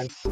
going.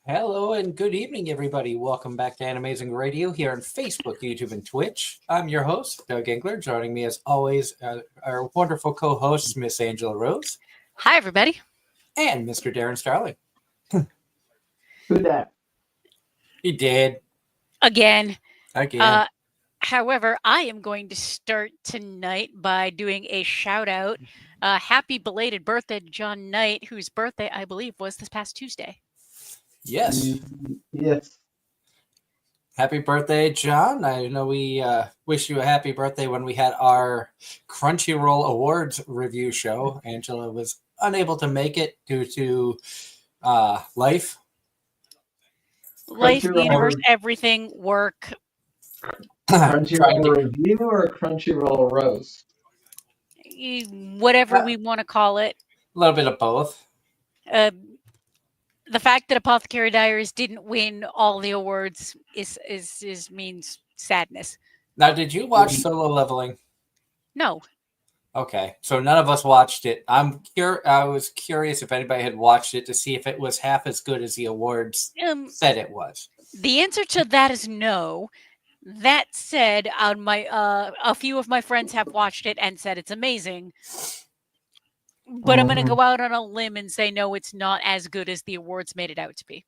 Hello and good evening, everybody. Welcome back to Anime-Zing Radio here on Facebook, YouTube, and Twitch. I'm your host, Doug Engler. Joining me, as always, our wonderful co-hosts, Miss Angela Rose. Hi, everybody. And Mr. Darren Starling. Who that? He did. Again. However, I am going to start tonight by doing a shout-out. Happy belated birthday to John Knight, whose birthday, I believe, was this past Tuesday. Yes. Yes. Happy birthday, John. I know we wish you a happy birthday when we had our Crunchyroll Awards review show. Angela was unable to make it due to life. Life, the universe, everything, work. Crunchyroll review or Crunchyroll roast? Whatever we want to call it. A little bit of both. The fact that Apothecary Diaries didn't win all the awards means sadness. Now, did you watch Solo Leveling? No. Okay, so none of us watched it. I was curious if anybody had watched it to see if it was half as good as the awards said it was. The answer to that is no. That said, a few of my friends have watched it and said it's amazing. But I'm going to go out on a limb and say no, it's not as good as the awards made it out to be.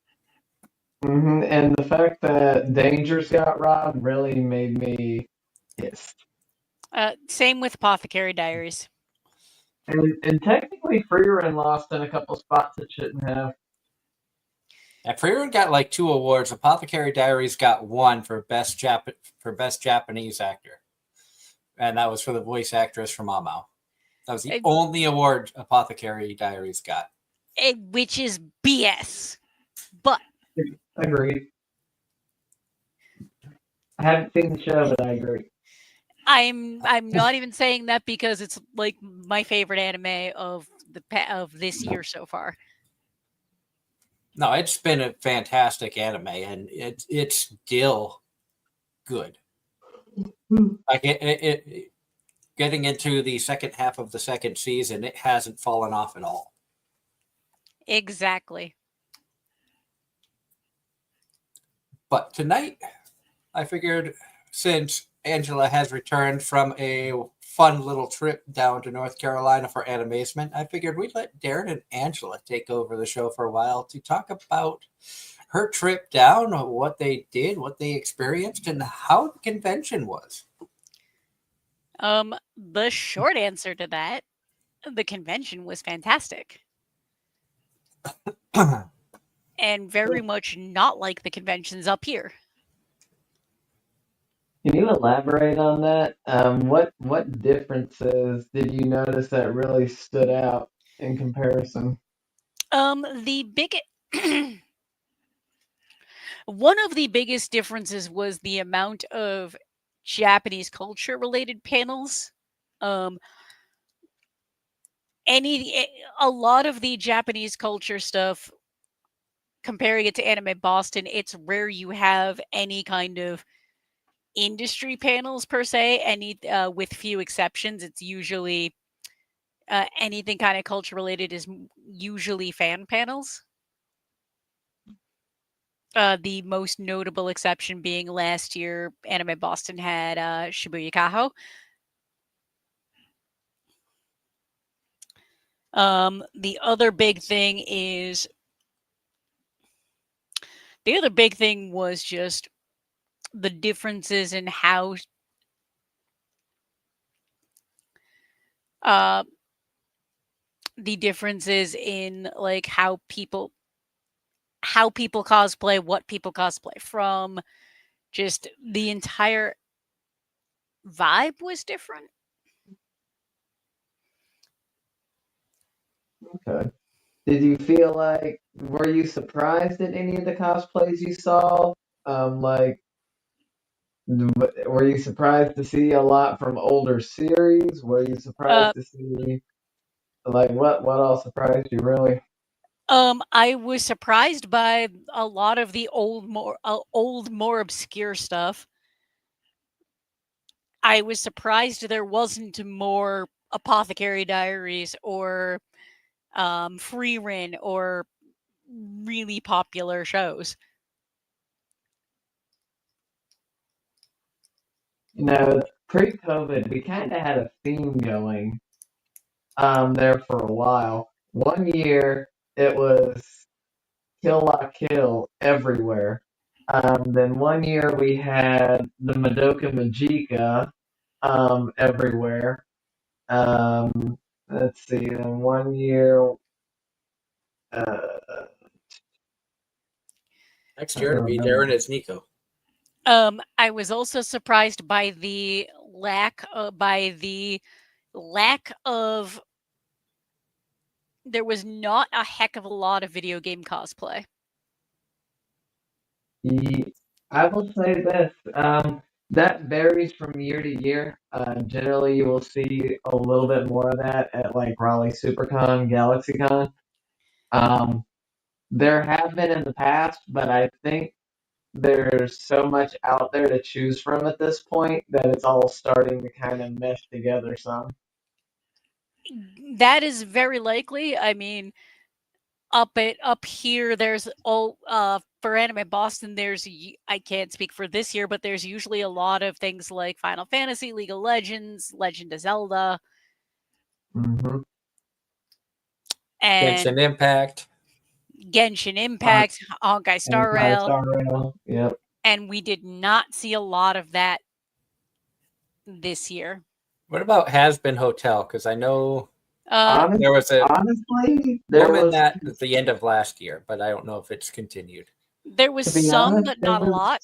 And the fact that Dangers got robbed really made me pissed. Same with Apothecary Diaries. And technically, Freerun lost in a couple spots it shouldn't have. Yeah, Freerun got like 2 awards. Apothecary Diaries got 1 for best Japanese actor, and that was for the voice actress from Amao. That was the only award Apothecary Diaries got. Which is BS. But Agreed. I haven't seen the show, but I agree. I'm not even saying that because it's like my favorite anime of this year so far. No, it's been a fantastic anime, and it's still good. Like it getting into the second half of the second season, it hasn't fallen off at all. Exactly. But tonight, I figured since Angela has returned from a fun little trip down to North Carolina for Animazement, I figured we'd let Darren and Angela take over the show for a while to talk about her trip down, what they did, what they experienced, and how the convention was. The short answer to that, the convention was fantastic. And very much not like the conventions up here. Can you elaborate on that? What differences did you notice that really stood out in comparison? One of the biggest differences was the amount of Japanese culture related panels. A lot of the Japanese culture stuff, comparing it to Anime Boston, it's rare you have any kind of industry panels per se. With few exceptions, it's usually anything kind of culture related is usually fan panels. The most notable exception being last year, Anime Boston had Shibuya Kaho. The other big thing was just the differences in how like how people cosplay, what people cosplay from. Just the entire vibe was different. Okay. Did you feel like were you surprised at any of the cosplays you saw? Like were you surprised to see a lot from older series? Were you Uh, surprised to see like what all surprised you really? I was surprised by a lot of the old, more obscure stuff. I was surprised there wasn't more Apothecary Diaries or Free Rin or really popular shows. You know, pre-COVID, we kind of had a theme going there for a while. One year it was Kill La Kill everywhere. Then one year we had the Madoka Magica everywhere. Um, let's see. Then one year, uh, Next I year don't to be remember. Darren as Nico. I was also surprised by the lack of. There was not a heck of a lot of video game cosplay. I will say this. That varies from year to year. Generally, you will see a little bit more of that at like Raleigh SuperCon, GalaxyCon. Um, there have been in the past, but I think there's so much out there to choose from at this point that it's all starting to kind of mesh together some. That is very likely. I mean, up here, there's all for Anime Boston. I can't speak for this year, but there's usually a lot of things like Final Fantasy, League of Legends, Legend of Zelda, Hmm. and Genshin Impact. Genshin On, Impact, Honkai and Star High Rail, Star Rail. Yep. and we did not see a lot of that this year. What about Has Been Hotel? Because I know Uh, Honest, there was a honestly, there more than was, that at the end of last year, but I don't know if it's continued. there was to be some, honest, but not a lot.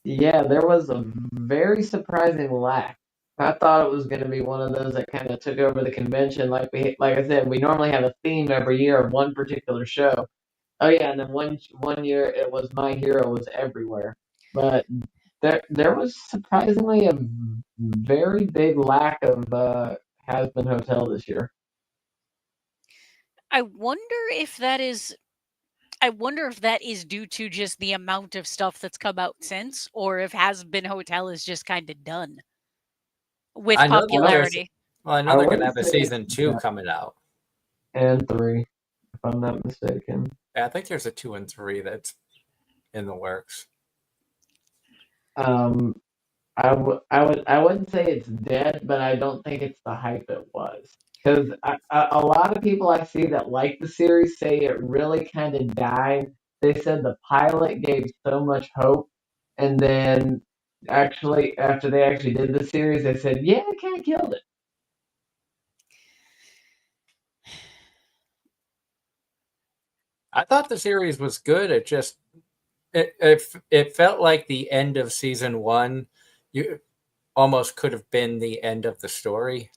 there was a very surprising lack. I thought it was going to be one of those that kind of took over the convention. Like I said, we normally have a theme every year of one particular show. Oh yeah, and then one year it was My Hero was everywhere. But there was surprisingly a very big lack of Has Been Hotel this year. I wonder if that is. I wonder if that is due to just the amount of stuff that's come out since, or if Has Been Hotel is just kind of done with I know that there's popularity. well, I know I they're gonna wouldn't have a say it's season 2 that coming out. and three, if I'm not mistaken. Yeah, I think there's a 2 and 3 that's in the works. Um, I wouldn't say it's dead, but I don't think it's the hype it was. Because a lot of people I see that like the series say it really kind of died. They said the pilot gave so much hope, and then actually after they actually did the series, they said, yeah, it kind of killed it. I thought the series was good. It felt like the end of season 1. You almost could have been the end of the story.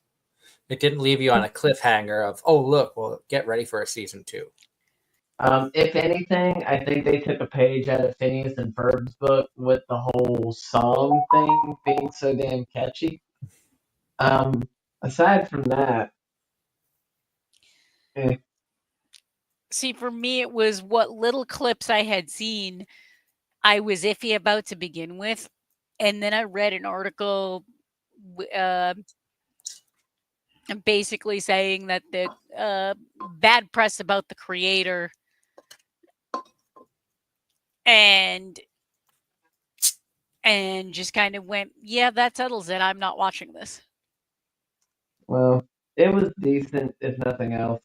It didn't leave you on a cliffhanger of, oh look, well, get ready for a season 2. If anything, I think they took a page out of Phineas and Ferb's book with the whole song thing being so damn catchy. Um, aside from that, eh, See, for me, it was what little clips I had seen, I was iffy about to begin with. And then I read an article basically saying that the bad press about the creator and just kind of went, yeah, that settles it. I'm not watching this. well, it was decent, if nothing else.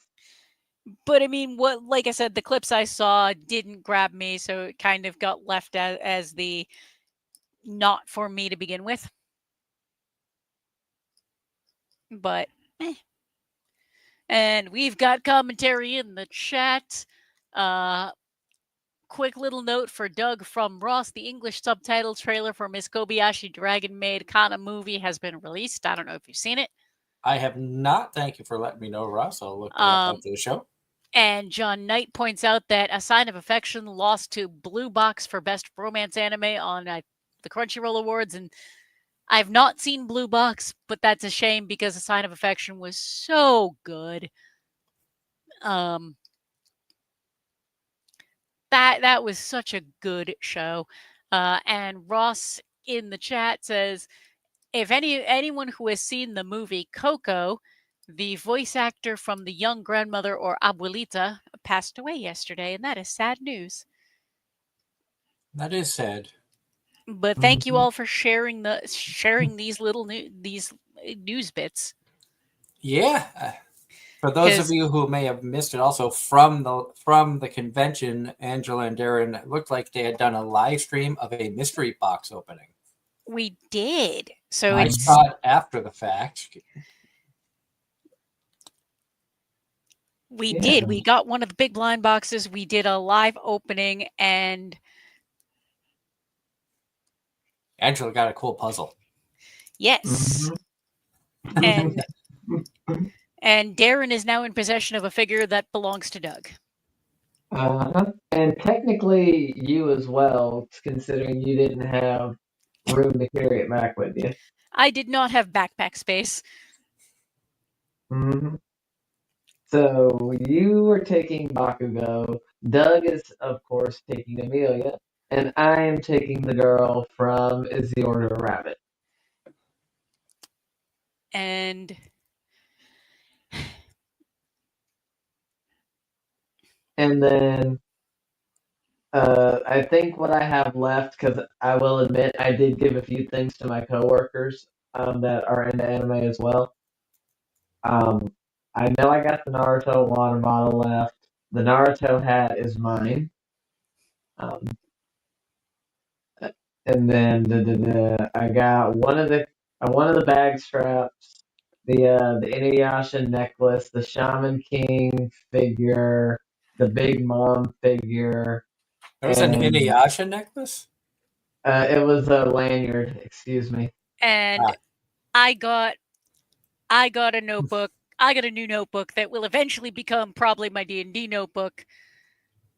But I mean, what, like I said, the clips I saw didn't grab me, so it kind of got left as the not for me to begin with. But, eh. And we've got commentary in the chat. Quick little note for Doug from Ross. The English subtitle trailer for Miss Kobayashi Dragon Maid Kana movie has been released. I don't know if you've seen it. I have not. Thank you for letting me know, Russ. I'll look it up after the show. And John Knight points out that A Sign of Affection lost to Blue Box for Best Romance Anime on the Crunchyroll Awards. And I've not seen Blue Box, but that's a shame because A Sign of Affection was so good. That was such a good show. And Ross in the chat says, if anyone who has seen the movie Coco, the voice actor from the young grandmother or abuelita passed away yesterday, and that is sad news. That is sad. But thank you all for sharing these little these news bits. Yeah. For those of you who may have missed it, also from the convention, Angela and Darren looked like they had done a live stream of a mystery box opening. We did. So I saw it after the fact. We did. We got one of the big blind boxes. We did a live opening, and Angela got a cool puzzle. Yes. And Darren is now in possession of a figure that belongs to Doug. And technically you as well, considering you didn't have room to carry it back with you. I did not have backpack space. So you were taking Bakugo. Doug is, of course, taking Amelia. And I am taking the girl from Is the Order a Rabbit. And then I think what I have left, because I will admit I did give a few things to my coworkers that are into anime as well. I know I got the Naruto water bottle left. The Naruto hat is mine. And then I got one of the bag straps, the Inuyasha necklace, the Shaman King figure, the Big Mom figure. There was an Inuyasha necklace? It was a lanyard, excuse me. And I got a notebook. I got a new notebook that will eventually become probably my D&D notebook.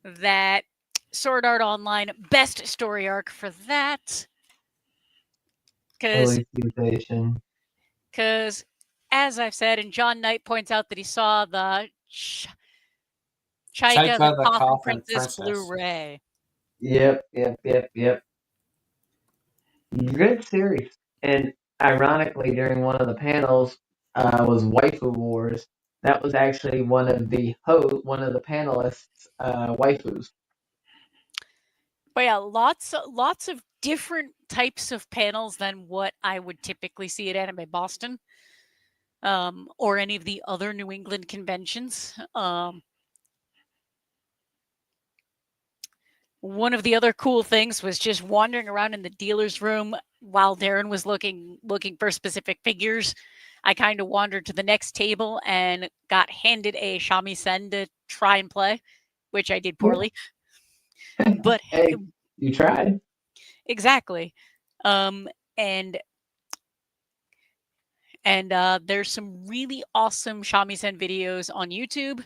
That Sword Art Online best story arc for that. Because as I've said, and John Knight points out that he saw the Chaika the Coffin Princess Blu-ray. Yep. Good series. And ironically, during one of the panels was Waifu Wars. That was actually one of the panelists' waifus. But yeah, lots of different types of panels than what I would typically see at Anime Boston, or any of the other New England conventions. One of the other cool things was just wandering around in the dealer's room while Darren was looking for specific figures. I kind of wandered to the next table and got handed a shamisen to try and play, which I did poorly. But hey, you tried. Exactly. And there's some really awesome shamisen videos on YouTube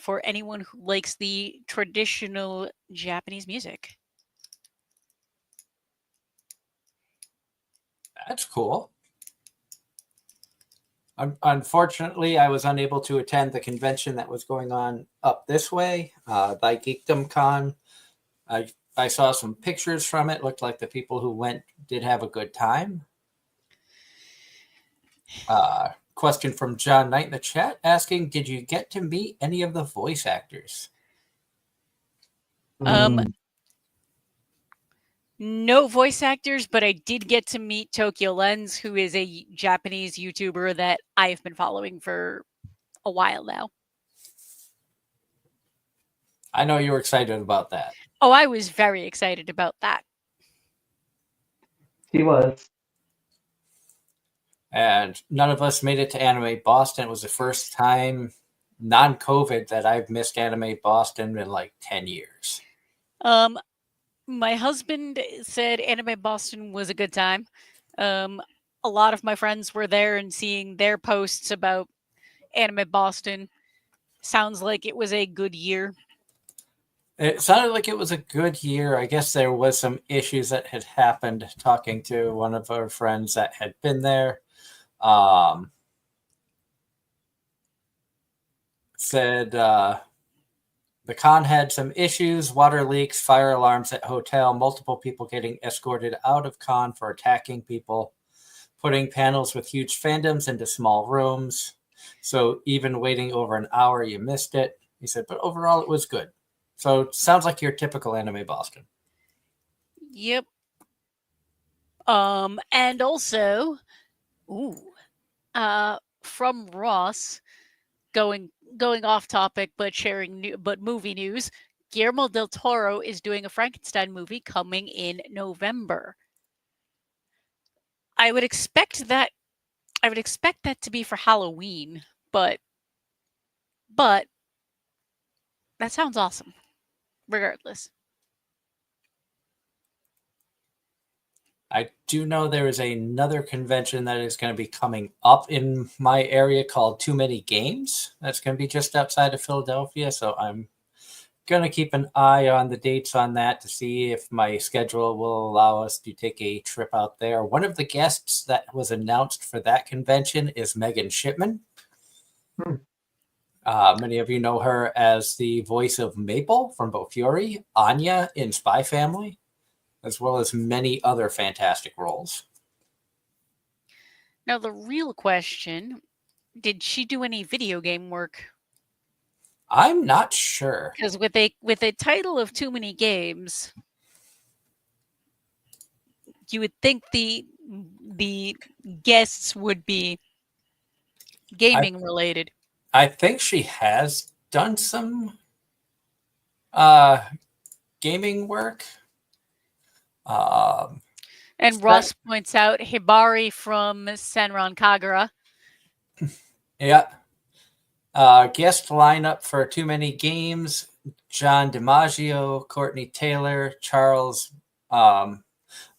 for anyone who likes the traditional Japanese music. That's cool. Unfortunately, I was unable to attend the convention that was going on up this way, by Geekdom Con. I saw some pictures from it. Looked like the people who went did have a good time. Question from John Knight in the chat asking, did you get to meet any of the voice actors? No voice actors, but I did get to meet Tokyo Lens, who is a Japanese YouTuber that I've been following for a while now. I know you were excited about that. Oh, I was very excited about that. He was. And none of us made it to Anime Boston. It was the first time, non-COVID, that I've missed Anime Boston in like 10 years. My husband said Anime Boston was a good time. A lot of my friends were there and seeing their posts about Anime Boston. Sounds like it was a good year. It sounded like it was a good year. I guess there was some issues that had happened talking to one of our friends that had been there. Said the con had some issues, water leaks, fire alarms at hotel, multiple people getting escorted out of con for attacking people, putting panels with huge fandoms into small rooms. So even waiting over an hour, you missed it. He said, but overall it was good. So it sounds like your typical Anime Boston. Yep. And also, from Ross, going off topic, but sharing but movie news. Guillermo del Toro is doing a Frankenstein movie coming in November. I would expect that to be for Halloween, but that sounds awesome. Regardless. I do know there is another convention that is going to be coming up in my area called Too Many Games. That's going to be just outside of Philadelphia. So I'm going to keep an eye on the dates on that to see if my schedule will allow us to take a trip out there. One of the guests that was announced for that convention is Megan Shipman. Many of you know her as the voice of Maple from Bofuri, Anya in Spy Family, as well as many other fantastic roles. Now, the real question, did she do any video game work? I'm not sure. Because with a title of Too Many Games, you would think the guests would be gaming related. I think she has done some gaming work. And Ross points out Hibari from Senran Kagura. Yeah. Guest lineup for Too Many Games: John DiMaggio, Courtney Taylor, Charles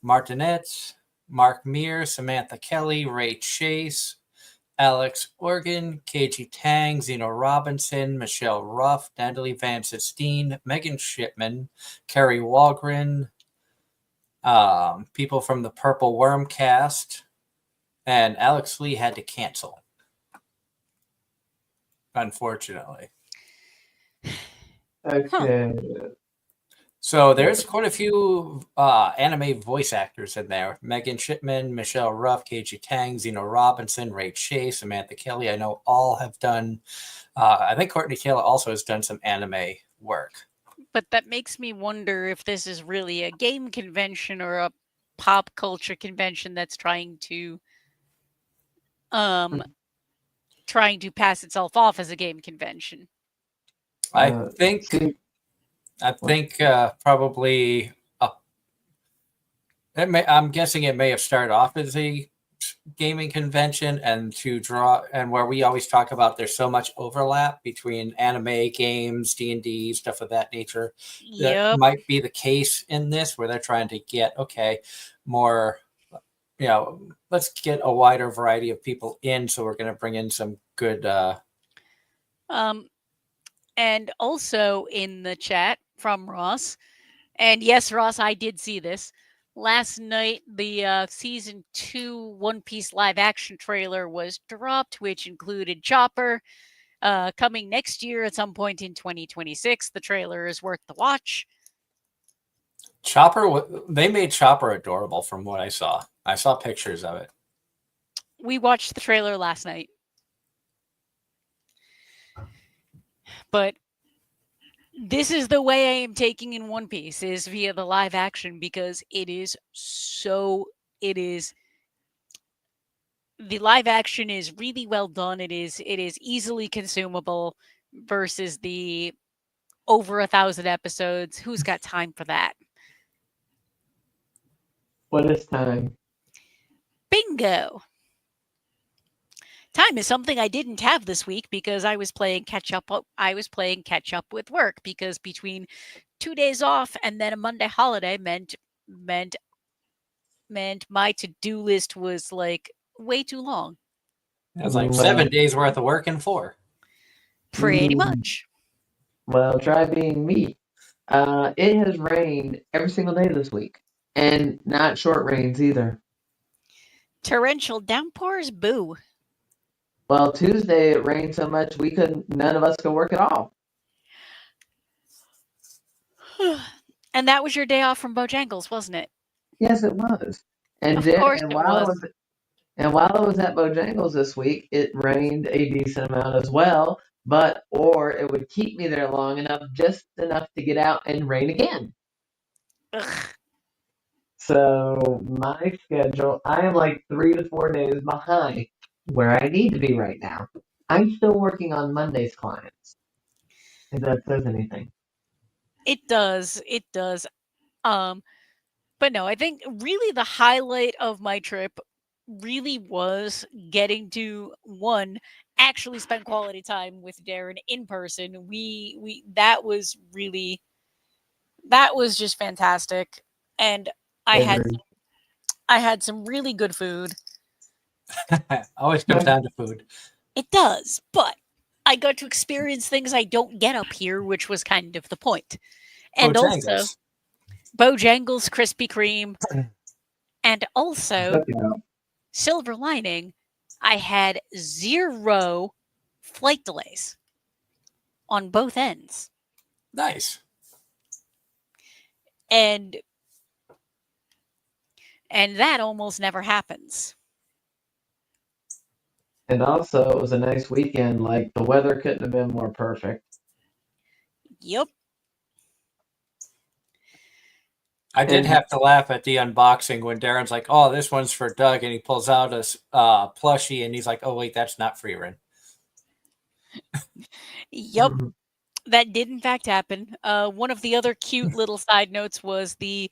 Martinet, Mark Meir, Samantha Kelly, Ray Chase, Alex Organ, KG Tang, Zeno Robinson, Michelle Ruff, Natalie Van Sistine, Megan Shipman, Kerry Walgren, people from the Purple Worm cast, and Alex Lee had to cancel, unfortunately. Okay. So there's quite a few anime voice actors in there. Megan Shipman, Michelle Ruff, KG Tang, Zeno Robinson, Ray Chase, Samantha Kelly. I know all have done, I think Courtney Taylor also has done some anime work. But that makes me wonder if this is really a game convention or a pop culture convention that's trying to pass itself off as a game convention. I think probably I'm guessing it may have started off as a gaming convention, and where we always talk about there's so much overlap between anime, games, D&D, stuff of that nature. Yep. That might be the case in this, where they're trying to get more, let's get a wider variety of people in, so we're going to bring in some good and also in the chat from Ross, and yes, Ross, I did see this last night. The season 2 One Piece live action trailer was dropped, which included Chopper coming next year at some point in 2026. The trailer is worth the watch. Chopper, they made Chopper adorable from what I saw. I saw pictures of it. We watched the trailer last night. But this is the way I am taking in One Piece, is via the live action, because the live action is really well done. It is easily consumable versus the over 1,000 episodes. Who's got time for that? What is time? Bingo. Time is something I didn't have this week because I was playing catch up. I was playing catch up with work, because between 2 days off and then a Monday holiday meant my to-do list was like way too long. It was like 7 days worth of work in 4. Pretty much. Well, try being me. It has rained every single day this week, and not short rains either. Torrential downpours, boo. Well, Tuesday it rained so much none of us could work at all. And that was your day off from Bojangles, wasn't it? Yes, it was. And Of course and it while I was. was while I was at Bojangles this week, it rained a decent amount as well. Or it would keep me there long enough, just enough to get out and rain again. Ugh. So my schedule, I am like 3 to 4 days behind where I need to be right now. I'm still working on Monday's clients, if that says anything. It does. It does. But no, I think really the highlight of my trip really was getting to one actually spend quality time with Darren in person. We that was just fantastic. And I had Agreed. I had some really good food. Always comes down to food. It does, but I got to experience things I don't get up here, which was kind of the point. And also Bojangles. Bojangles Krispy Kreme, and also Yeah. silver lining, I had 0 flight delays on both ends. Nice. And that almost never happens. And also, it was a nice weekend. Like, the weather couldn't have been more perfect. Yep. I did And have to laugh at the unboxing when Darren's like, "Oh, this one's for Doug," and he pulls out a plushie, and he's like, "Oh, wait, that's not free Ren." Yep. That did in fact happen. One of the other cute little side notes was the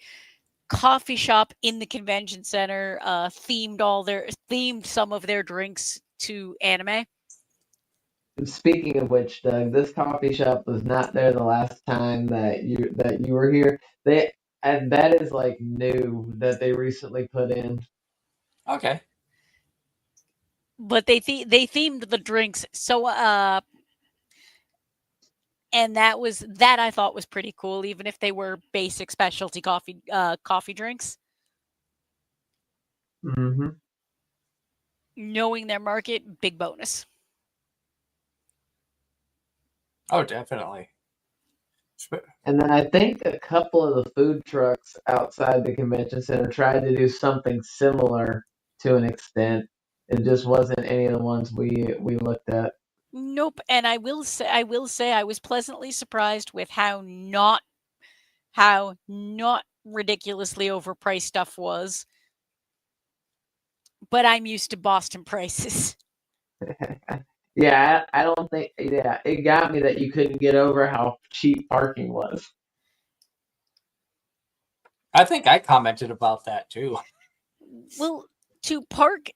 coffee shop in the convention center themed some of their drinks to anime. speaking of which, Doug, this coffee shop was not there the last time that you were here. And that is like new that they recently put in. Okay. But they themed the drinks so and that I thought was pretty cool, even if they were basic specialty coffee drinks. Mm-hmm. Knowing their market, big bonus. Oh, definitely. And then I think a couple of the food trucks outside the convention center tried to do something similar to an extent. It just wasn't any of the ones we looked at. Nope, and I will say I was pleasantly surprised with how not ridiculously overpriced stuff was. But I'm used to Boston prices. Yeah, I don't think. Yeah, it got me that you couldn't get over how cheap parking was. I think I commented about that too. Well, to park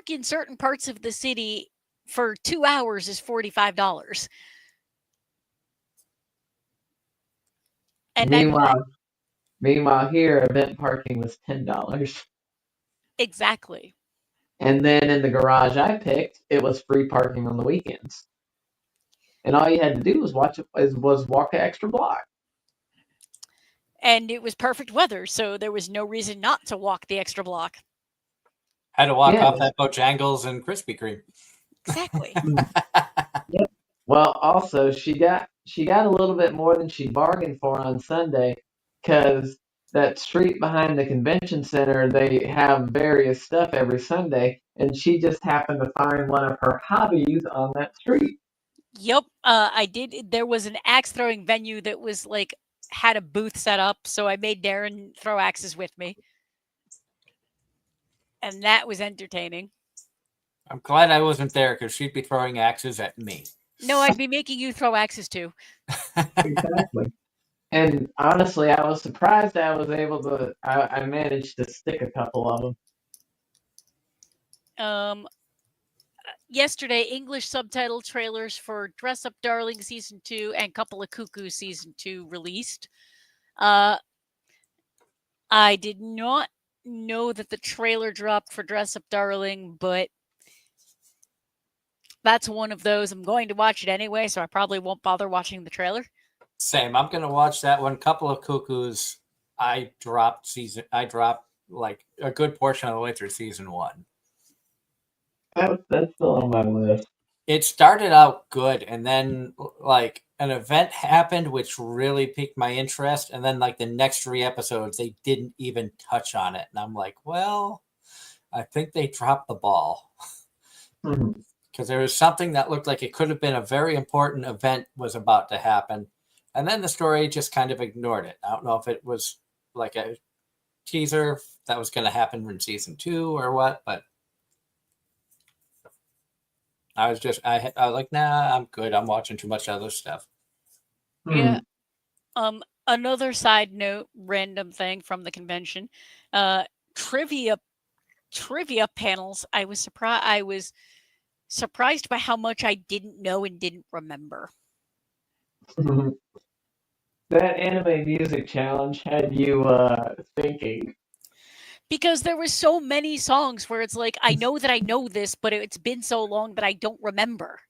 in certain parts of the city for 2 hours is $45. And Meanwhile, here event parking was $10, exactly. and then in the garage I picked, it was free parking on the weekends, and all you had to do was walk an extra block. And it was perfect weather, so there was no reason not to walk the extra block. Had to walk Yeah. off that Bojangles and Krispy Kreme. Exactly. Yep. Well, also she got a little bit more than she bargained for on Sunday, because that street behind the convention center, they have various stuff every Sunday, and she just happened to find one of her hobbies on that street. Yep, I did. There was an axe throwing venue that was like had a booth set up, so I made Darren throw axes with me, and that was entertaining. I'm glad I wasn't there because she'd be throwing axes at me. No, I'd be making you throw axes too. Exactly. And honestly, I was surprised I was able to. I managed to stick a couple of them. Yesterday, English subtitle trailers for Dress Up Darling Season 2 and Couple of Cuckoo Season 2 released. I did not know that the trailer dropped for Dress Up Darling, but that's one of those. I'm going to watch it anyway, so I probably won't bother watching the trailer. Same. I'm gonna watch that one. Couple of Cuckoos. I dropped like a good portion of the way through season 1. That's still on my list. It started out good, and then like an event happened which really piqued my interest, and then like the next 3 episodes they didn't even touch on it, and I'm like, well, I think they dropped the ball. Because there was something that looked like it could have been a very important event was about to happen, and then the story just kind of ignored it. I don't know if it was like a teaser that was going to happen in season 2 or what, but I was like, nah, I'm good. I'm watching too much other stuff. Yeah. Another side note, random thing from the convention, trivia panels. I was surprised by how much I didn't know and didn't remember. That anime music challenge had you thinking. Because there were so many songs where it's like, I know that I know this, but it's been so long that I don't remember.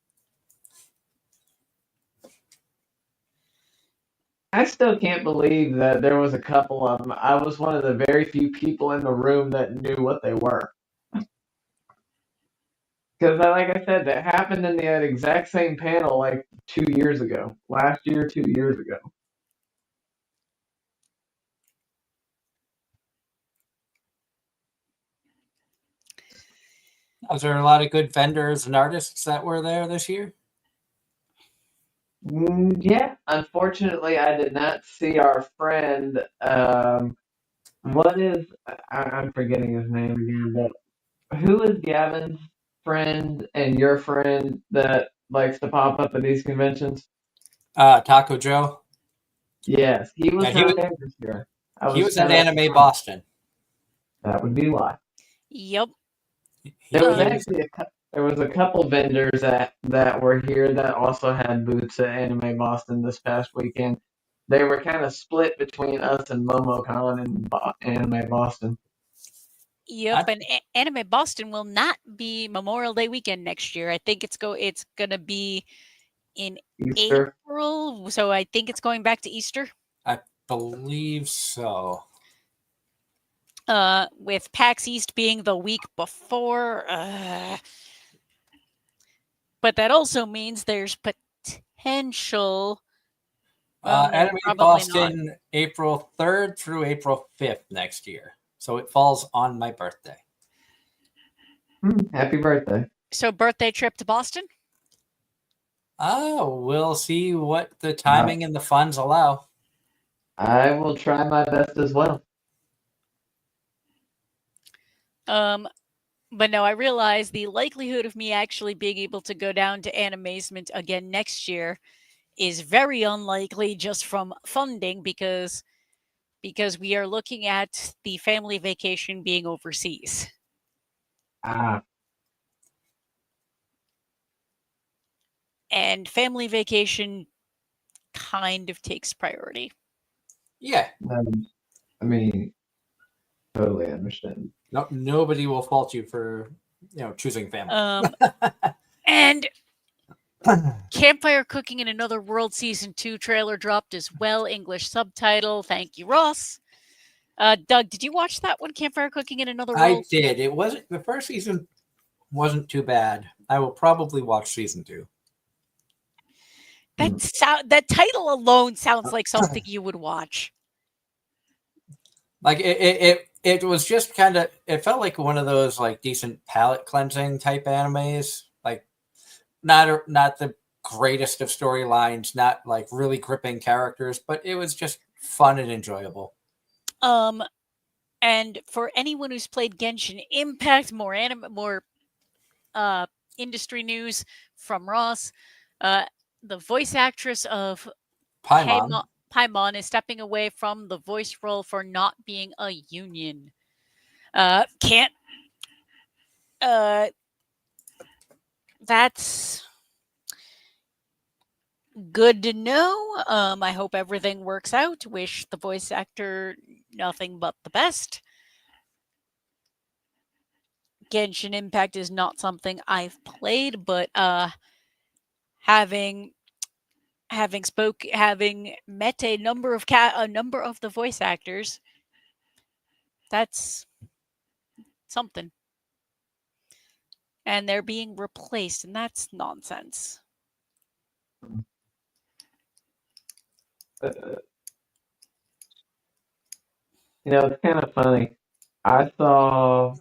I still can't believe that there was a couple of them. I was one of the very few people in the room that knew what they were. Because, like I said, that happened in the exact same panel like 2 years ago. Last year, 2 years ago. Was there a lot of good vendors and artists that were there this year? Yeah, unfortunately, I did not see our friend. What is? I'm forgetting his name again, but who is Gavin's friend and your friend that likes to pop up at these conventions? Taco Joe. Yes, he was Yeah, he not was. there this year. He was in Anime Boston. That would be why. Yep. There was He actually there was a couple vendors that were here that also had booths at Anime Boston this past weekend. They were kind of split between us and MomoCon and Anime Boston. Yep, and Anime Boston will not be Memorial Day weekend next year. I think it's gonna be in Easter. April, so I think it's going back to Easter. I believe so. With PAX East being the week before, but that also means there's potential. Well, no, Anime probably Boston, not. April 3rd through April 5th next year. So it falls on my birthday. Happy birthday. So birthday trip to Boston? Oh, we'll see what the timing and the funds allow. I will try my best as well. But no, I realize the likelihood of me actually being able to go down to Anime-Zing again next year is very unlikely just from funding because we are looking at the family vacation being overseas. And family vacation kind of takes priority. Yeah. I mean, totally understand. No, nobody will fault you for choosing family. And Campfire Cooking in Another World Season 2 trailer dropped as well, English subtitle. Thank you, Ross. Doug, did you watch that one, Campfire Cooking in Another World? I did. It wasn't the first season. Wasn't too bad. I will probably watch season 2. That title alone sounds like something you would watch. Like it was just kind of. It felt like one of those like decent palate cleansing type animes. Like not the greatest of storylines, not like really gripping characters, but it was just fun and enjoyable. And for anyone who's played Genshin Impact, more industry news from Ross. The voice actress of Paimon is stepping away from the voice role for not being a union. That's good to know. I hope everything works out. Wish the voice actor nothing but the best. Genshin Impact is not something I've played, but having met a number of the voice actors, that's something. And they're being replaced, and that's nonsense. It's kind of funny. I saw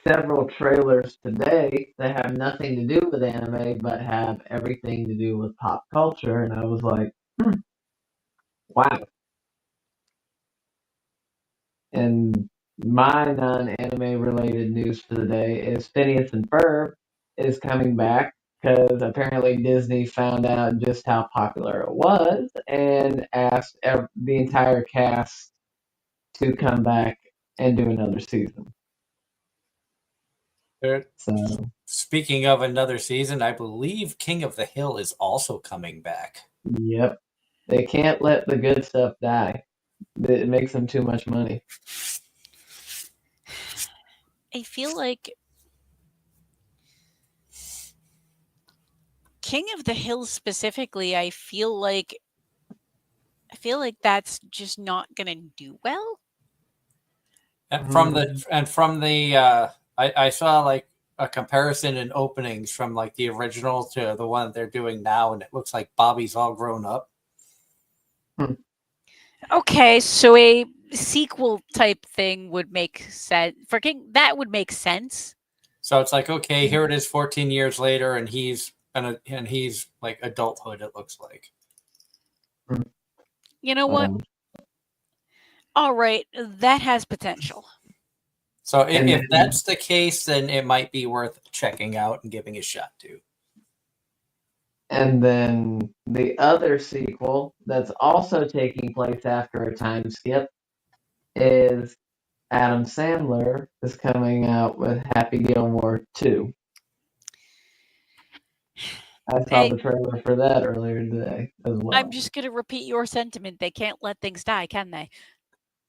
several trailers today that have nothing to do with anime, but have everything to do with pop culture, and I was like, wow. And my non-anime related news for the day is Phineas and Ferb is coming back because apparently Disney found out just how popular it was and asked the entire cast to come back and do another season. So, Speaking of another season, I believe King of the Hill is also coming back. yep, they can't let the good stuff die. It makes them too much money. I feel like King of the Hill specifically, I feel like that's just not gonna do well. And from the I saw like a comparison in openings from like the original to the one that they're doing now, and it looks like Bobby's all grown up. Okay, so a sequel type thing would make sense for King. That would make sense. So it's like, okay, here it is 14 years later, and he's like adulthood, it looks like. You know what? All right, that has potential. So if that's the case, then it might be worth checking out and giving a shot to. And then the other sequel that's also taking place after a time skip is Adam Sandler is coming out with Happy Gilmore 2. I saw the trailer for that earlier today as well. I'm just going to repeat your sentiment. They can't let things die, can they?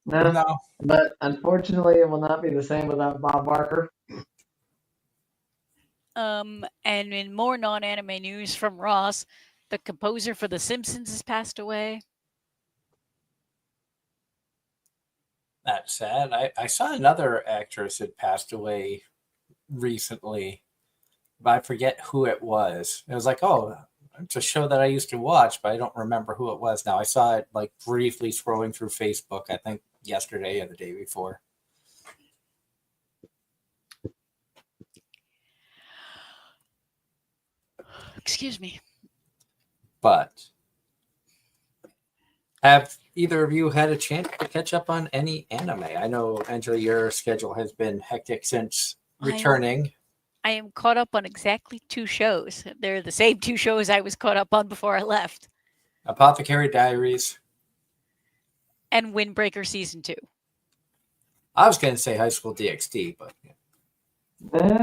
No. But unfortunately, it will not be the same without Bob Barker. And in more non-anime news from Ross, the composer for The Simpsons has passed away. That's sad. I saw another actress had passed away recently, but I forget who it was. It was like, oh, it's a show that I used to watch, but I don't remember who it was now. I saw it like briefly scrolling through Facebook, I think yesterday or the day before. Excuse me. But have either of you had a chance to catch up on any anime? I know, Angela, your schedule has been hectic since returning. I am caught up on exactly 2 shows. They're the same 2 shows I was caught up on before I left. Apothecary Diaries. And Windbreaker Season 2. I was going to say High School DxD, but...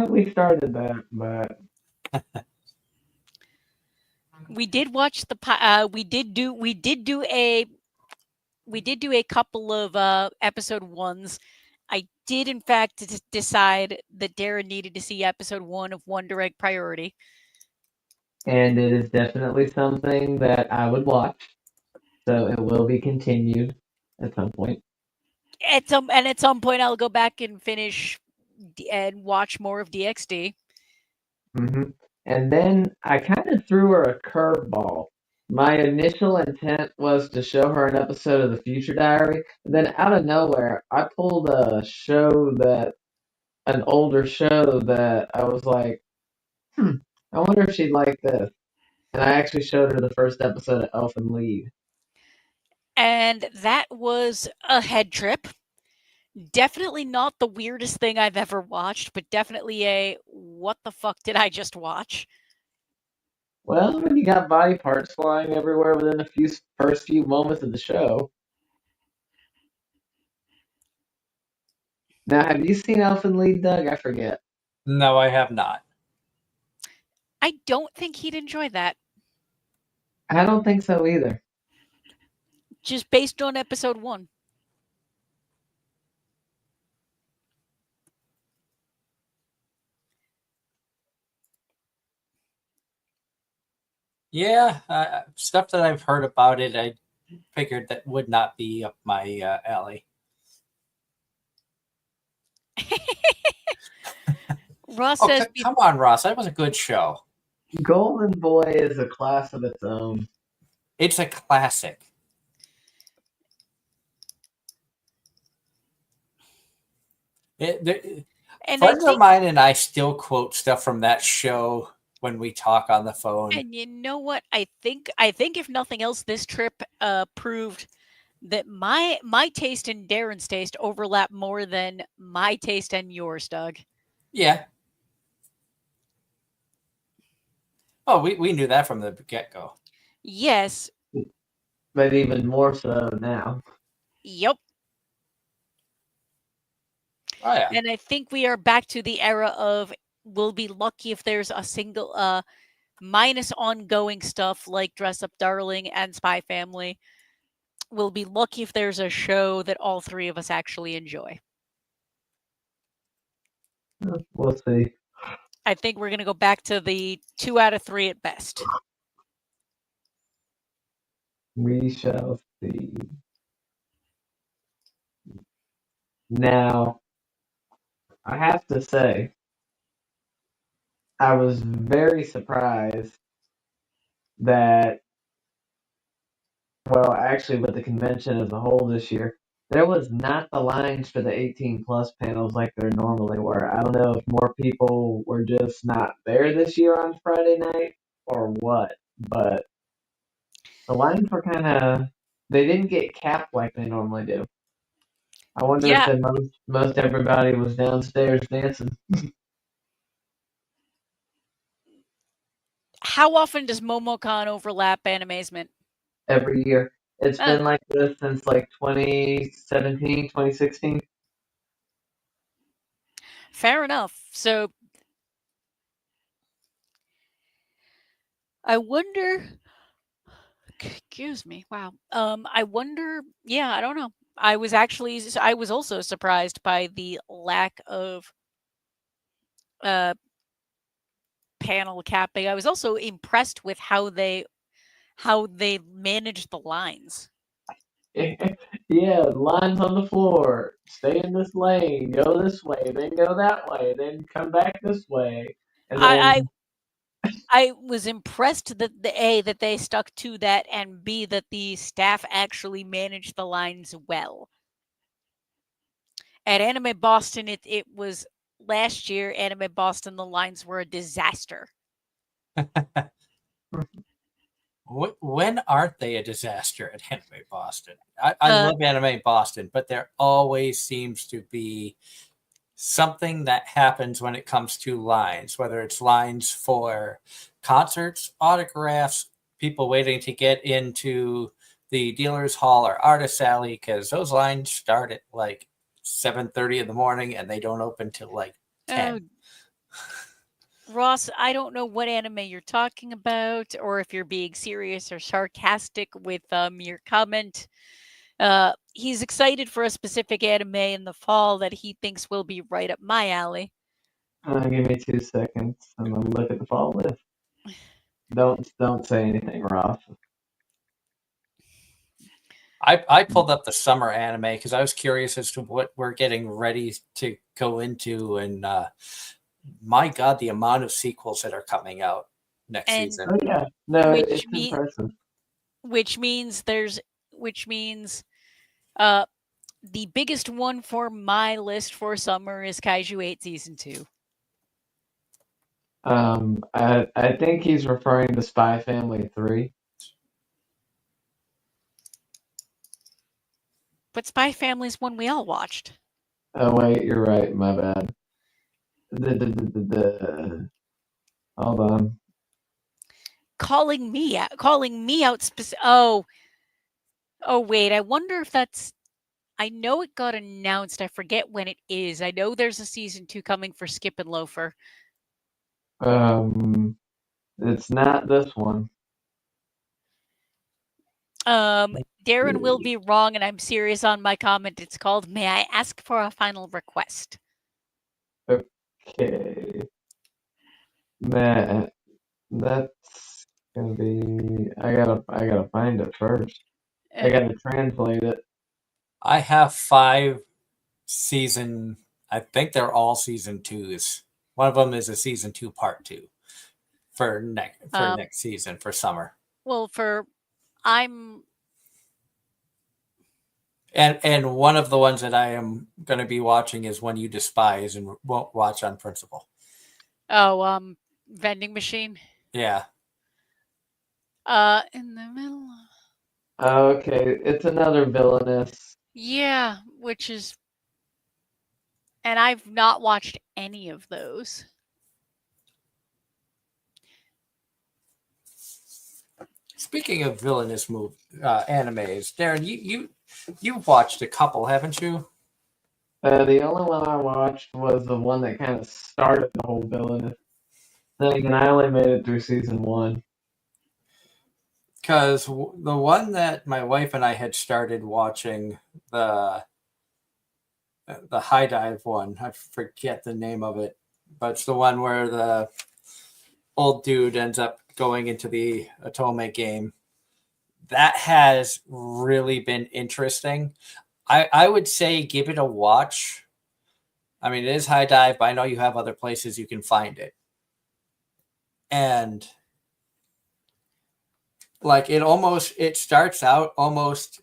We started that, but... We did watch the we did do a couple of episode 1s. I did in fact decide that Darren needed to see episode 1 of One Direct Priority. And it is definitely something that I would watch. So it will be continued at some point. At some point I'll go back and finish and watch more of DxD. Mm-hmm. And then I kind of threw her a curveball. My initial intent was to show her an episode of The Future Diary. And then out of nowhere, I pulled an older show that I was like, I wonder if she'd like this. And I actually showed her the first episode of Elfin Lied. And that was a head trip. Definitely not the weirdest thing I've ever watched, but definitely a what the fuck did I just watch? Well, when you got body parts flying everywhere within the first few moments of the show. Now, have you seen Elfin Lied, Doug? I forget. No, I have not. I don't think he'd enjoy that. I don't think so either. Just based on episode 1. Yeah, stuff that I've heard about it, I figured that would not be up my alley. Ross Oh, says, come on, Ross. That was a good show. Golden Boy is a class of its own. It's a classic. and I Friends of think, mine and I still quote stuff from that show when we talk on the phone. and you know what? I think if nothing else, this trip proved that my taste and Darren's taste overlap more than my taste and yours, Doug. Yeah. Oh, we knew that from the get-go. Yes. But even more so now. Yep. Oh, yeah. And I think we are back to the era of we'll be lucky if there's a single minus ongoing stuff like Dress Up Darling and Spy Family. We'll be lucky if there's a show that all three of us actually enjoy. We'll see. I think we're going to go back to the 2 out of 3 at best. We shall see. Now, I have to say, I was very surprised that, well, actually, with the convention as a whole this year, there was not the lines for the 18 plus panels like there normally were. I don't know if more people were just not there this year on Friday night or what, but the lines were kind of, they didn't get capped like they normally do. I wonder if Yeah. the most everybody was downstairs dancing How often does MomoCon overlap Anime-Zment? every year. It's Oh, been like this since like 2017, 2016. fair enough. So I wonder. Excuse me. Wow. I wonder. Yeah, I don't know. I was also surprised by the lack of uh panel capping. I was also impressed with how they managed the lines. Yeah, lines on the floor. Stay in this lane. Go this way. Then go that way. Then come back this way. And I then, I was impressed that that they stuck to that, and B, that the staff actually managed the lines well. At Anime Boston, it was last year. Anime Boston, the lines were a disaster. When aren't they a disaster at Anime Boston? I Uh, love Anime Boston, but there always seems to be something that happens when it comes to lines, whether it's lines for concerts, autographs, people waiting to get into the dealer's hall or artist alley, because those lines start at like 7:30 in the morning and they don't open till like oh, 10. Ross, I don't know what anime you're talking about, or if you're being serious or sarcastic with your comment. He's excited for a specific anime in the fall that he thinks will be right up my alley. give me 2 seconds. I'm gonna look at the fall list. Don't say anything, Ross. I pulled up the summer anime because I was curious as to what we're getting ready to go into, and my God, the amount of sequels that are coming out next And season. Oh yeah, no, which it's me impressive. which means there's which means uh the biggest one for my list for summer is Kaiju 8 season 2. I think he's referring to Spy Family 3. But Spy Family's one we all watched. Oh wait, you're right. My bad. Hold on. Calling me out oh wait, I wonder if that's I know it got announced. I forget when it is. I know there's a season 2 coming for Skip and Loafer. Um, it's not this one. Darren will be wrong, and I'm serious on my comment. It's called May I Ask for a Final Request? Okay. Man, that's Gonna be. I gotta find it first. I gotta translate it. I have 5 season. I think they're all season 2s. One of them is a season 2 part 2 for next season for summer. Well, I'm And one of the ones that I am going to be watching is one you despise and won't watch on principle. vending machine. Yeah. In the middle. Okay, it's another villainous. Yeah, and I've not watched any of those. Speaking of villainous animes, Darren, you've watched a couple, haven't you? The only one I watched was the one that kind of started the whole villainous thing, and I only made it through season 1. Because the one that my wife and I had started watching, the high dive one, I forget the name of it, but it's the one where the old dude ends up going into the Otome game. That has really been interesting. I would say give it a watch. I mean, it is high dive, but I know you have other places you can find it. And like it starts out almost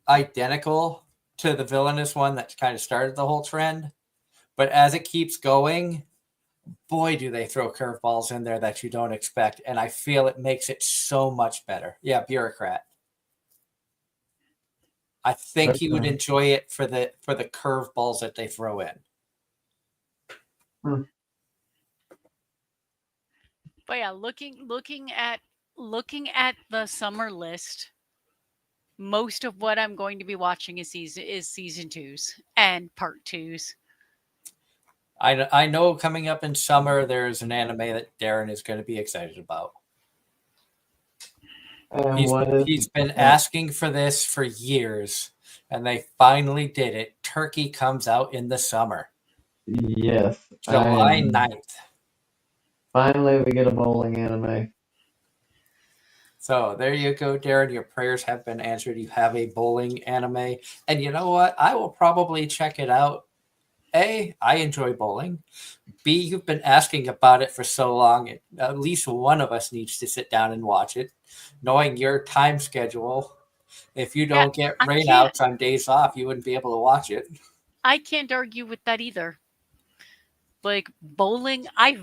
identical to the villainous one that kind of started the whole trend. But as it keeps going, boy, do they throw curveballs in there that you don't expect. And I feel it makes it so much better. Yeah, Bureaucrat. I think you would enjoy it for the curveballs that they throw in. But yeah, looking at the summer list, most of what I'm going to be watching is season 2s and part 2s. I know coming up in summer there's an anime that Darren is going to be excited about. He's been asking for this for years, and they finally did it. Turkey comes out in the summer. Yes. July 9th. Finally, we get a bowling anime. So there you go, Darren. Your prayers have been answered. You have a bowling anime. And you know what? I will probably check it out. A, I enjoy bowling. B, you've been asking about it for so long. At least one of us needs to sit down and watch it. Knowing your time schedule, if you don't get rainouts on days off, you wouldn't be able to watch it. I can't argue with that either. Like bowling, I've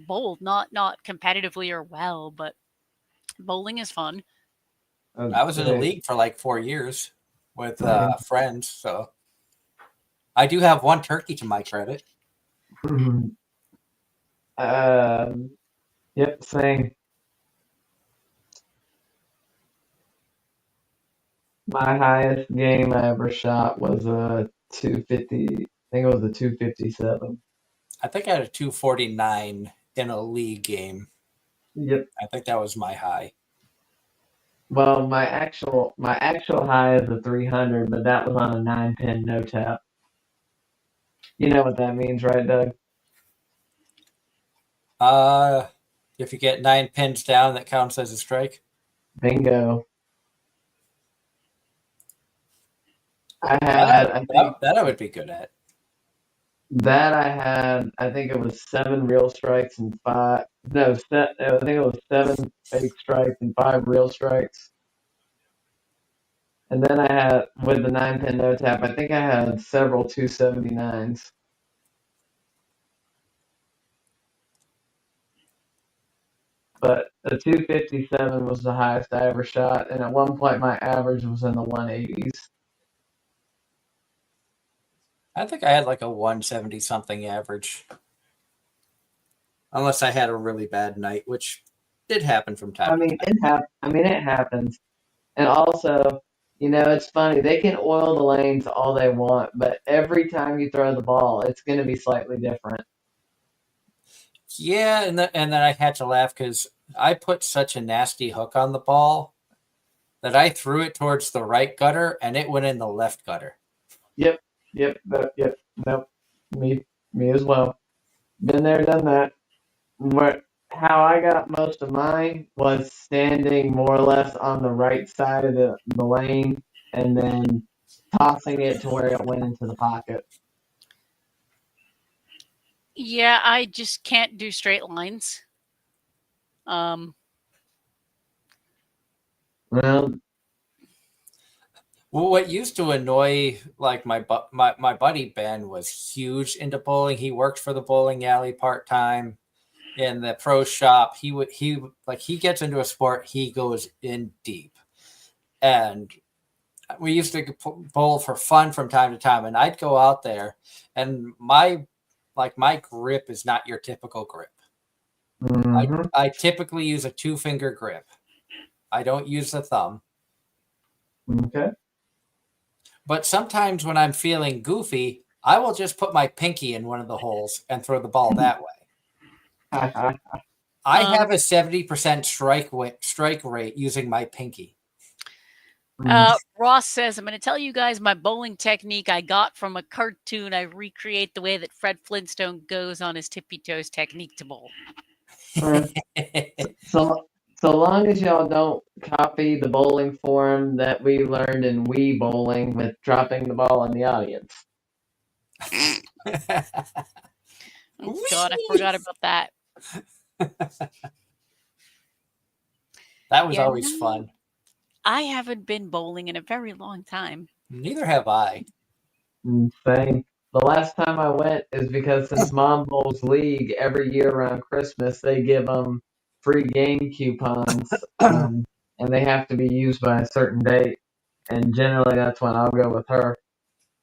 bowled, not competitively or well, but bowling is fun. I was in a league for like 4 years with friends, so I do have one turkey to my credit. Yep, same. My highest game I ever shot was a 250. I think it was a 257. I think I had a 249 in a league game. Yep. I think that was my high. Well, my actual high is a 300, but that was on a 9-pin no tap. You know what that means, right, Doug? If you get 9 pins down, that counts as a strike. Bingo. I had that I would be good at. That I had, I think it was 7 real strikes and 5. No, I think it was 7 fake strikes and 5 real strikes. And then I had, with the 9-pin no tap, I think I had several 279s. But the 257 was the highest I ever shot, and at one point my average was in the 180s. I think I had like a 170 something average. Unless I had a really bad night, which did happen from time to time. It happens. And also, it's funny. They can oil the lanes all they want, but every time you throw the ball, it's going to be slightly different. Yeah, and then I had to laugh because I put such a nasty hook on the ball that I threw it towards the right gutter and it went in the left gutter. Yep. Nope. Me as well. Been there, done that. how I got most of mine was standing more or less on the right side of the lane and then tossing it to where it went into the pocket. Yeah, I just can't do straight lines. Um, Well, Well, what used to annoy like my buddy Ben was huge into bowling. He worked for the bowling alley part time in the pro shop. He gets into a sport, he goes in deep. And we used to bowl for fun from time to time, and I'd go out there, and my grip is not your typical grip. hmm I typically use a 2-finger grip. I don't use the thumb. Okay. But sometimes when I'm feeling goofy, I will just put my pinky in one of the holes and throw the ball that way. I um, have a 70% strike rate using my pinky. Ross says, I'm going to tell you guys my bowling technique I got from a cartoon. I recreate the way that Fred Flintstone goes on his tippy toes technique to bowl. so so long as y'all don't copy the bowling form that we learned in Wii bowling with dropping the ball in the audience. Oh, God, I forgot about that. That was Yeah, always no, fun. I haven't been bowling in a very long time. Neither have I. Same. The last time I went is because since Mom Bowls League every year around Christmas they give them free game coupons, and they have to be used by a certain date. And generally that's when I'll go with her.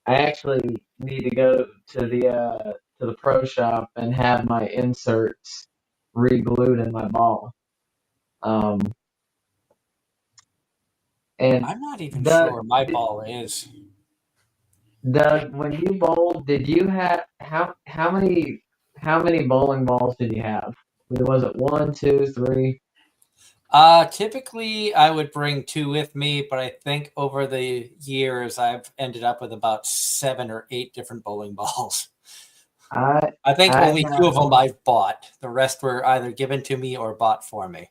I actually need to go to the pro shop and have my inserts re-glued in my ball. Um, and I'm not even sure Doug, where my ball is. Doug, when you bowled, did you have how many bowling balls did you have? Was it one, two, three? Typically, I would bring 2 with me, but I think over the years, I've ended up with about 7 or 8 different bowling balls. I I think I only 2 of them I've bought. The rest were either given to me or bought for me.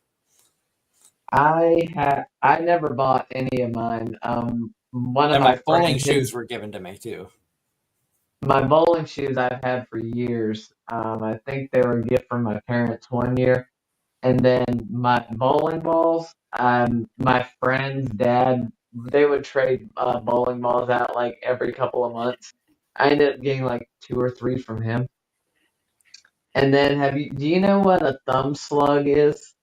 I never bought any of mine. One of And my my bowling friends, shoes were given to me too. my bowling shoes I've had for years. I think they were a gift from my parents one year. And then my bowling balls, my friend's dad, they would trade bowling balls out like every couple of months. I ended up getting like two or three from him. And then do you know what a thumb slug is?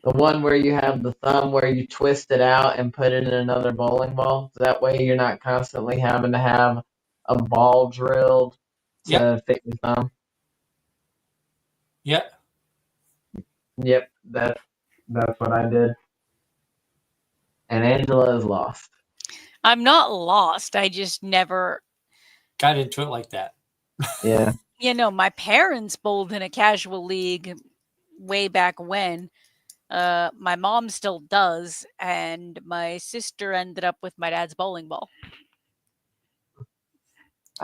The one where you have the thumb where you twist it out and put it in another bowling ball. That way you're not constantly having to have a ball drilled Yep. to fit your thumb. Yep. Yep, that's what I did. And Angela is lost. I'm not lost. I just never, Got into it like that. Yeah. my parents bowled in a casual league way back when. My mom still does, and my sister ended up with my dad's bowling ball.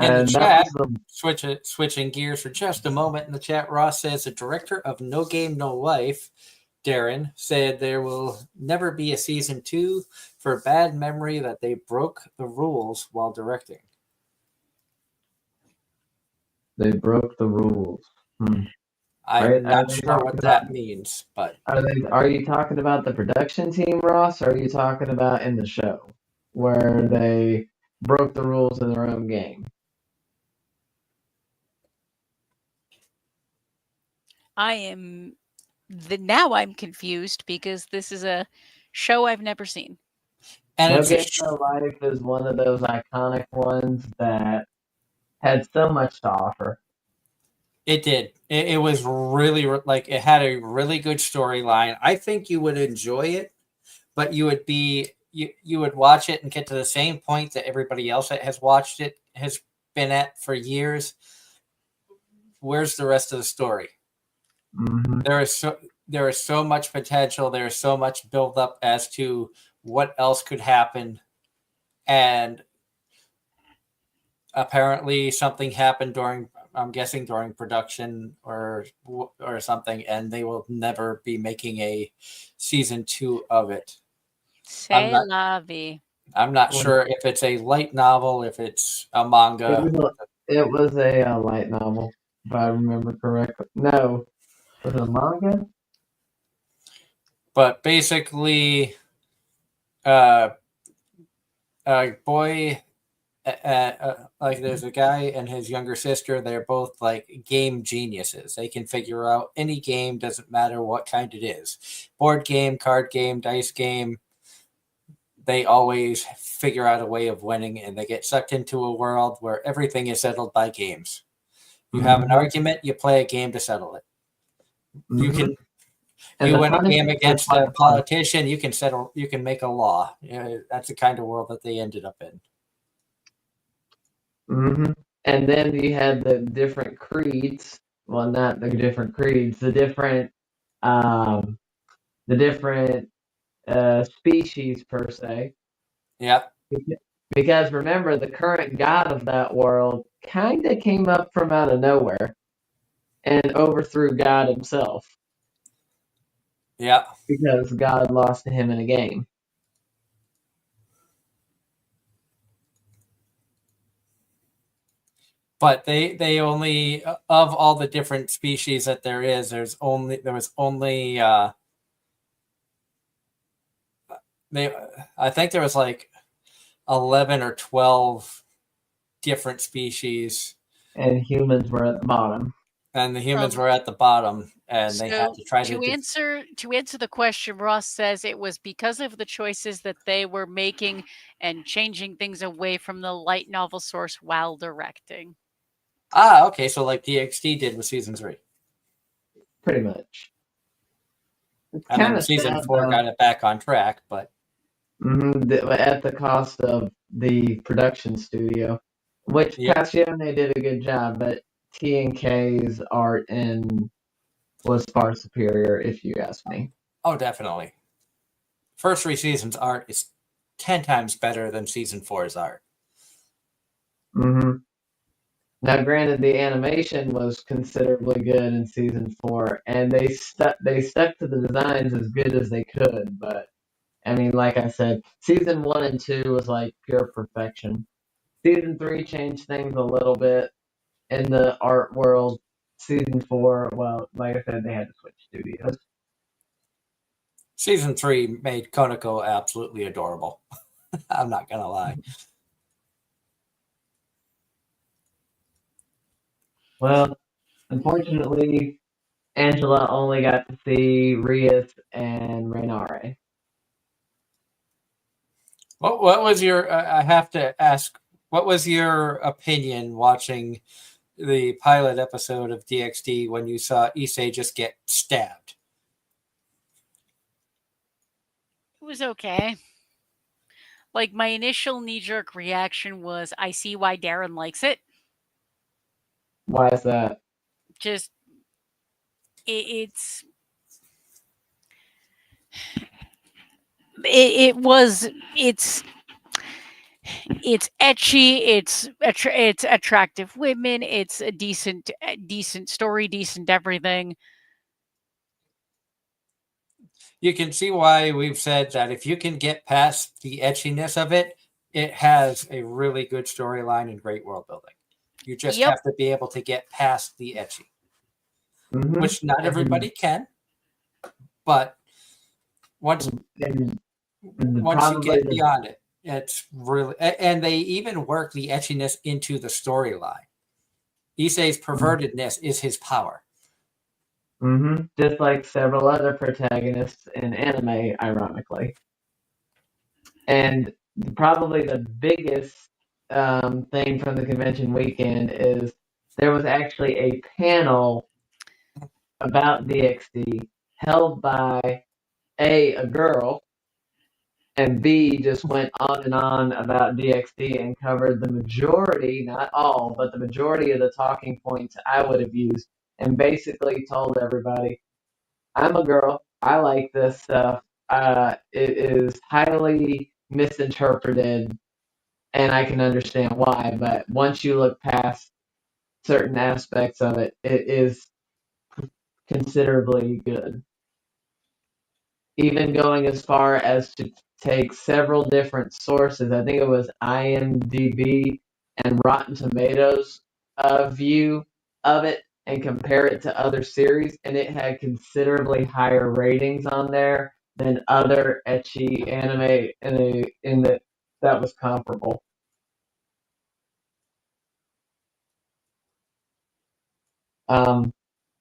In the And that chat, was switching gears for just a moment. In the chat, Ross says the director of No Game No Life, Darren, said there will never be a season 2 for bad memory that they broke the rules while directing. they broke the rules. I'm Are not they sure talking what about that means, but are you talking about the production team, Ross, or are you talking about in the show where they broke the rules in their own game? Now I'm confused because this is a show I've never seen. and No it's a Game No Life is one of those iconic ones that had so much to offer. It did. It was really like it had a really good storyline. I think you would enjoy it, but you would watch it and get to the same point that everybody else that has watched it has been at for years. Where's the rest of the story? hmm There is so much potential. There is so much build up as to what else could happen, and apparently something happened during I'm guessing during production or something, and they will never be making a season 2 of it. I'm C'est not la vie. I'm not Well, sure if it's a light novel, if it's a manga, it was a light novel, if I remember correctly. No, was it a manga? but basically, a boy, like there's a guy and his younger sister. They're both like game geniuses. They can figure out any game, doesn't matter what kind it is, board game, card game, dice game. They always figure out a way of winning, and they get sucked into a world where everything is settled by games. You have an argument, you play a game to settle it. You can And you the win a funny game thing against was, a politician, you can settle, you can make a law. That's the kind of world that they ended up in. and then you had the different creeds. Well, not the different creeds, um, the different species per se. Yeah. Because remember, the current god of that world kind of came up from out of nowhere and overthrew God himself Yeah. because God lost to him in a game. But they only, of all the different species that there was only I think there was like 11 or 12 different species, And humans were at the bottom. and the humans were at the bottom, and they had So to try to answer the question, Ross says it was because of the choices that they were making and changing things away from the light novel source while directing. Okay, so like DXT did with season 3. Pretty much. It's And kind then of season sad, 4 though. got it back on track, but At the cost of the production studio, which yeah. Passione did a good job, but T&K's art was far superior, if you ask me. Oh, definitely. First 3 seasons art is 10 times better than season 4's art. Now, granted, the animation was considerably good in season 4, and they stuck to the designs as good as they could. But I mean, like I said, season 1 and 2 was like pure perfection. Season 3 changed things a little bit in the art world. Season 4, well, like I said, they had to switch studios. Season 3 made Konako absolutely adorable. I'm not gonna lie. Well, unfortunately, Angela only got to see Rias and Renare. What was your? I have to ask. What was your opinion watching the pilot episode of DXD when you saw Issei just get stabbed? It was okay. Like, my initial knee-jerk reaction was, I see why Darren likes it. Why is that? Just, it's etchy, it's attractive women, it's a decent story, decent everything. You can see why we've said that if you can get past the etchiness of it, it has a really good storyline and great world building. You just Yep. have to be able to get past the etchy, which not And- everybody can. But once and you probably get the beyond it, it's really, and they even work the etchiness into the storyline. Issei's pervertedness is his power. just like several other protagonists in anime, ironically. And probably the biggest thing from the convention weekend is there was actually a panel about DxD held by a girl, and B just went on and on about DxD and covered the majority, not all, but the majority of the talking points I would have used, and basically told everybody, I'm a girl, I like this stuff. It is highly misinterpreted, and I can understand why. But once you look past certain aspects of it, it is considerably good. Even going as far as to take several different sources. I think it was IMDb and Rotten Tomatoes view of it and compare it to other series, and it had considerably higher ratings on there than other ecchi anime in the that was comparable. Um,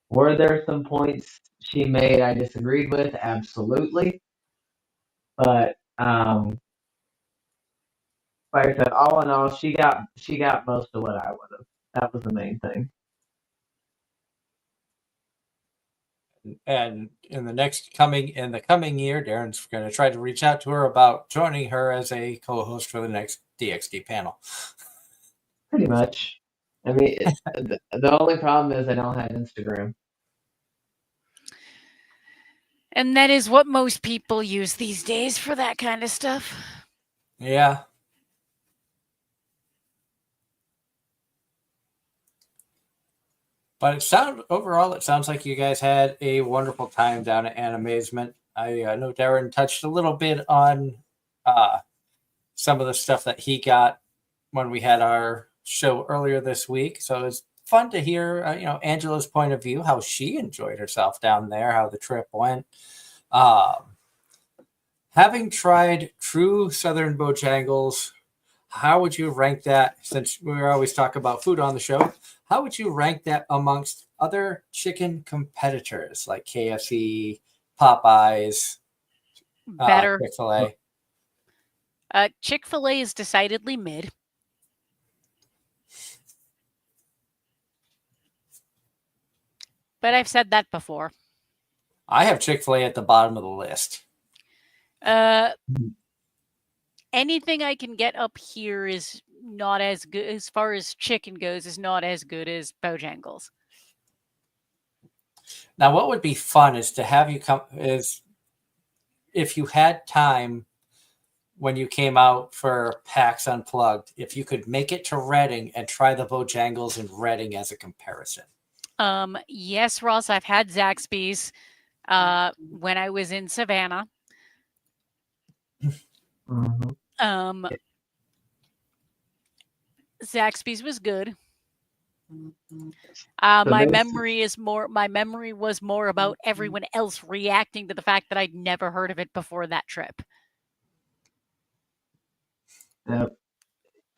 were there some points she made I disagreed with? Absolutely, but like I said, all in all, she got most of what I would have. That was the main thing. And in the coming year, Darren's going to try to reach out to her about joining her as a co-host for the next DXD panel. Pretty much. I mean, the only problem is I don't have Instagram. And that is what most people use these days for that kind of stuff. Yeah. But overall, it sounds like you guys had a wonderful time down at Anime-Zing. I know Darren touched a little bit on some of the stuff that he got when we had our show earlier this week. So it's fun to hear, Angela's point of view, how she enjoyed herself down there, how the trip went. Having tried true Southern Bojangles, how would you rank that? Since we always talk about food on the show, how would you rank that amongst other chicken competitors like KFC, Popeyes, Better. Chick-fil-A? Chick-fil-A is decidedly mid. But I've said that before. I have Chick-fil-A at the bottom of the list. Anything I can get up here is not as good, as far as chicken goes, is not as good as Bojangles. Now, what would be fun is to have you come, is if you had time when you came out for PAX Unplugged, if you could make it to Reading and try the Bojangles in Reading as a comparison. Yes, Ross, I've had Zaxby's when I was in Savannah. Mm-hmm. Zaxby's was good. So My this- memory was more about everyone else reacting to the fact that I'd never heard of it before that trip.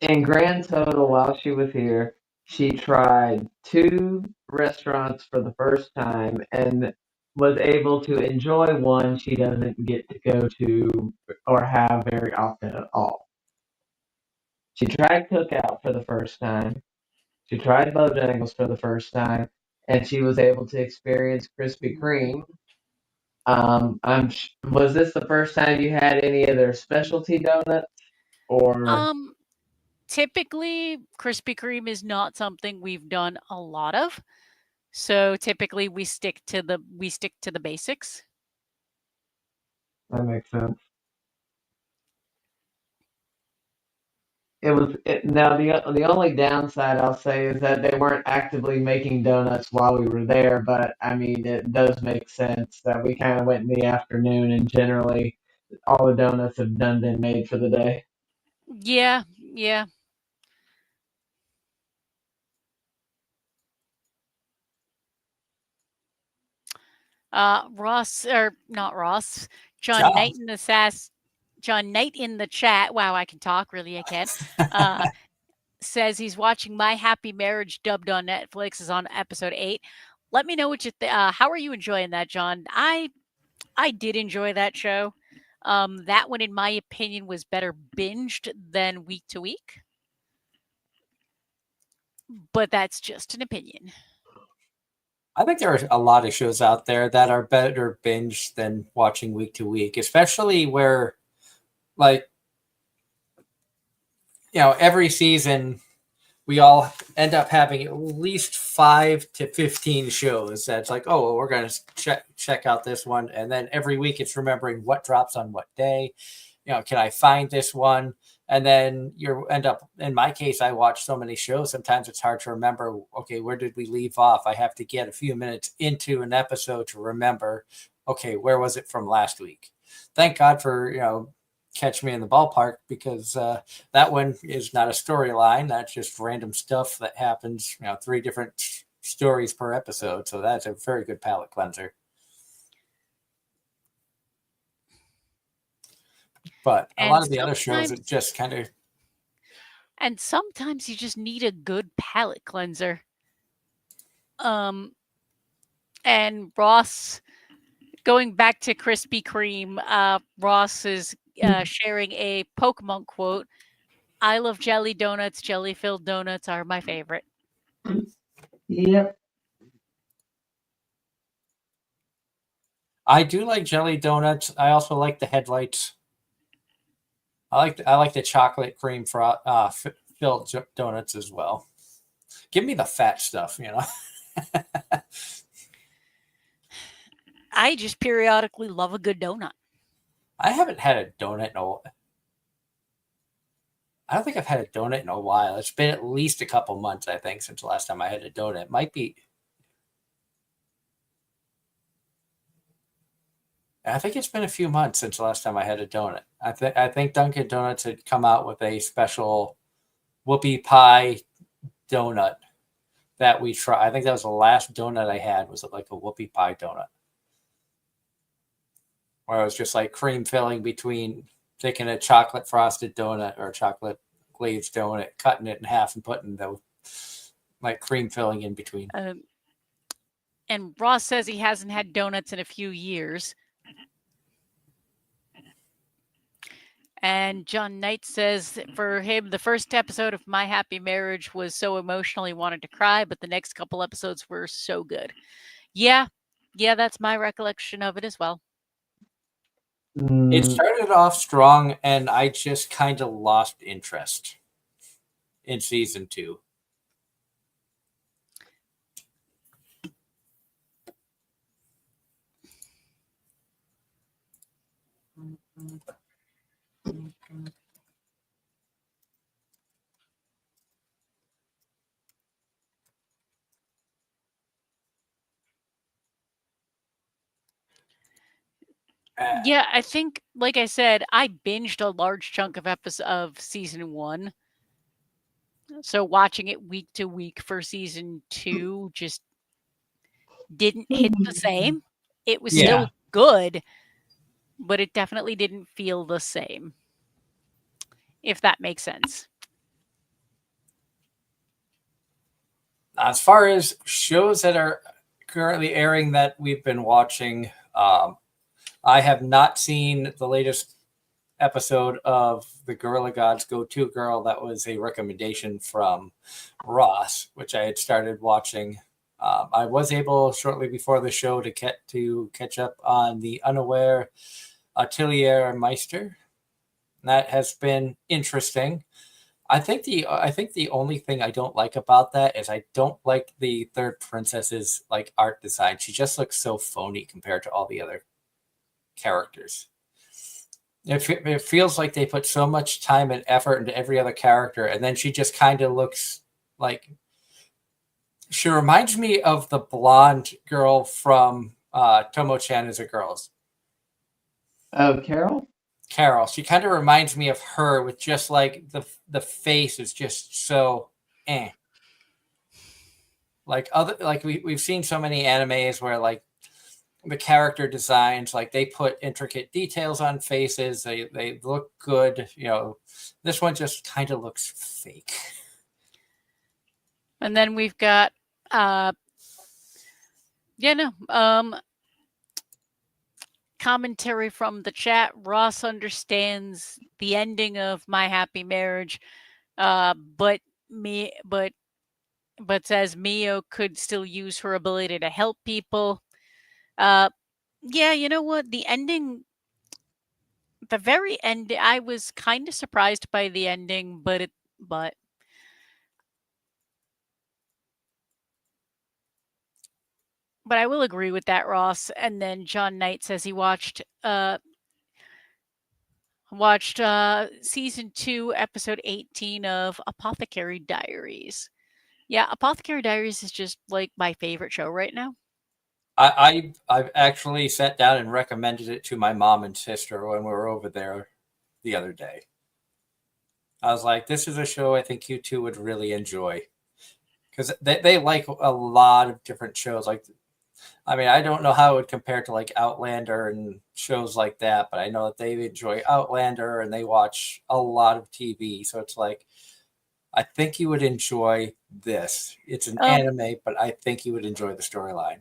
In grand total, while she was here, she tried 2 restaurants for the first time and was able to enjoy one she doesn't get to go to or have very often at all. She tried Cookout for the first time. She tried Bojangles for the first time, and she was able to experience Krispy Kreme. Was this the first time you had any of their specialty donuts, or? Typically, Krispy Kreme is not something we've done a lot of. So typically we stick to the basics. That makes sense. Now the only downside I'll say is that they weren't actively making donuts while we were there, but I mean it does make sense that we kind of went in the afternoon and generally all the donuts have been made for the day. Yeah. Ross, or not Ross, John Knight in the chat. Wow, I can talk. Really, I can. Says he's watching My Happy Marriage dubbed on Netflix. Is on episode 8. Let me know what you think. How are you enjoying that, John? I did enjoy that show. That one, in my opinion, was better binged than week to week. But that's just an opinion. I think there are a lot of shows out there that are better binge than watching week to week, especially where, like, every season we all end up having at least 5 to 15 shows that's like, oh, we're going to check out this one. And then every week it's remembering what drops on what day. can I find this one? And then you end up, in my case, I watch so many shows. Sometimes it's hard to remember, okay, where did we leave off? I have to get a few minutes into an episode to remember, okay, where was it from last week? Thank God for, Catch Me in the Ballpark, because that one is not a storyline. That's just random stuff that happens, 3 different stories per episode. So that's a very good palate cleanser. But a lot of the other shows, it just kind of... And sometimes you just need a good palate cleanser. And Ross, going back to Krispy Kreme, Ross is sharing a Pokemon quote. I love jelly donuts. Jelly-filled donuts are my favorite. Yep. I do like jelly donuts. I also like the headlights. I like the chocolate cream filled donuts as well. Give me the fat stuff, I just periodically love a good donut. I haven't had a donut I don't think I've had a donut in a while. It's been at least a couple months, I think, since the last time I had a donut. It might be... I think it's been a few months since the last time I had a donut. I think Dunkin' Donuts had come out with a special whoopie pie donut that we tried. I think that was the last donut I had, was like a whoopie pie donut, where it was just like cream filling between taking a chocolate frosted donut or a chocolate glazed donut, cutting it in half and putting the like cream filling in between. And Ross says he hasn't had donuts in a few years. And John Knight says for him, the first episode of My Happy Marriage was so emotional he wanted to cry, but the next couple episodes were so good. Yeah, that's my recollection of it as well. It started off strong, and I just kind of lost interest in season 2. Yeah, I think, like I said, I binged a large chunk of season 1. So watching it week to week for season 2 just didn't hit the same. It was still good, but it definitely didn't feel the same, if that makes sense. As far as shows that are currently airing that we've been watching, I have not seen the latest episode of the Gorilla Gods Go To Girl. That was a recommendation from Ross, which I had started watching. I was able shortly before the show to catch up on the Unaware Atelier Meister. That has been interesting. I think the only thing I don't like about that is I don't like the third princess's like art design. She just looks so phony compared to all the other characters. It feels like they put so much time and effort into every other character, and then she just kind of looks like... She reminds me of the blonde girl from Tomo-chan Is a Girls. Oh, Carol? Carol. She kind of reminds me of her, with just like the face is just so like we've seen so many animes where like the character designs, like they put intricate details on faces, they look good, this one just kind of looks fake. And then we've got commentary from the chat. Ross understands the ending of My Happy Marriage, but says Mio could still use her ability to help people. Yeah, you know what? The ending, the very end, I was kind of surprised by the ending, but I will agree with that, Ross. And then John Knight says he watched Watched season 2, episode 18 of Apothecary Diaries. Yeah, Apothecary Diaries is just like my favorite show right now. I've actually sat down and recommended it to my mom and sister when we were over there the other day. I was like, this is a show I think you two would really enjoy. Because they like a lot of different shows. Like, I mean, I don't know how it would compare to like Outlander and shows like that, but I know that they enjoy Outlander and they watch a lot of TV. So it's like, I think you would enjoy this. It's an anime, but I think you would enjoy the storyline.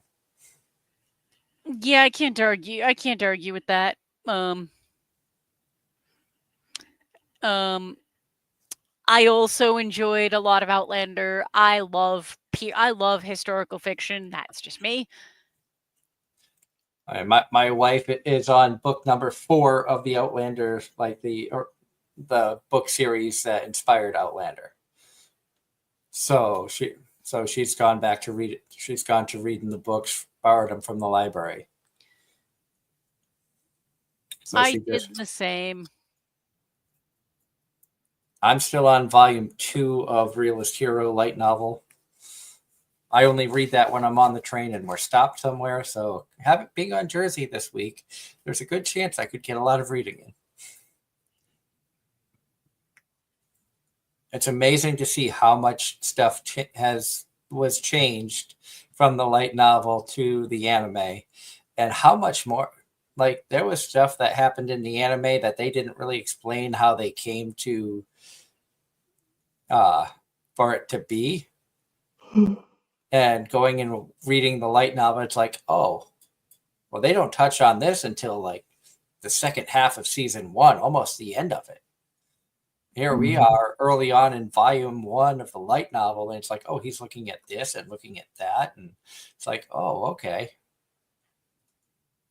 Yeah, I can't argue. I can't argue with that. Um, I also enjoyed a lot of Outlander. I love historical fiction. That's just me. My wife is on book number 4 of the Outlander, like the book series that inspired Outlander. So she's gone back to read it. She's gone to reading the books, borrowed them from the library. So I did the same. I'm still on volume 2 of Realist Hero light novel. I only read that when I'm on the train and we're stopped somewhere. So being on Jersey this week, there's a good chance I could get a lot of reading in. It's amazing to see how much stuff was changed from the light novel to the anime, and how much more. Like, there was stuff that happened in the anime that they didn't really explain how they came to for it to be. And going and reading the light novel, it's like, oh, well, they don't touch on this until like the second half of season 1, almost the end of it. Here we are early on in volume 1 of the light novel, and it's like, oh, he's looking at this and looking at that, and it's like, oh, okay.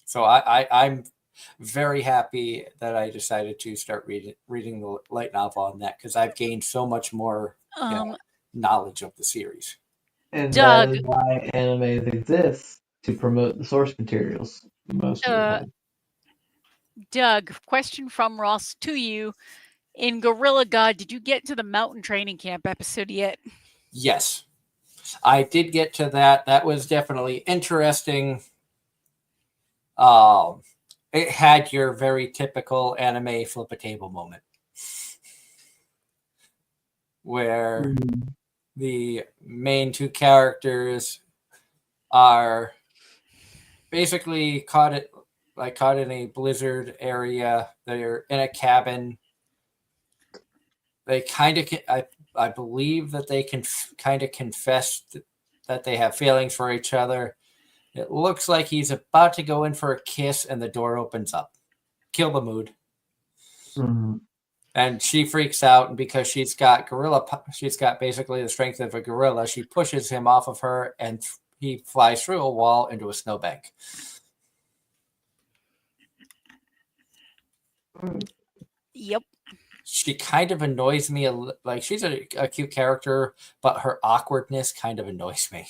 So I'm very happy that I decided to start reading the light novel on that, because I've gained so much more knowledge of the series. And Doug, that is why animes exist, to promote the source materials most of the time. Doug, question from Ross to you. In Gorilla God, did you get to the mountain training camp episode yet? Yes, I did get to that. That was definitely interesting. It had your very typical anime flip a table moment, where the main 2 characters are basically caught in a blizzard area. They're in a cabin. They kind of, I believe that they can kind of confess that they have feelings for each other. It looks like he's about to go in for a kiss, and the door opens up. Kill the mood. And she freaks out, and because she's got basically the strength of a gorilla, she pushes him off of her, and he flies through a wall into a snowbank. Yep. She kind of annoys me. Like, she's a cute character, but her awkwardness kind of annoys me.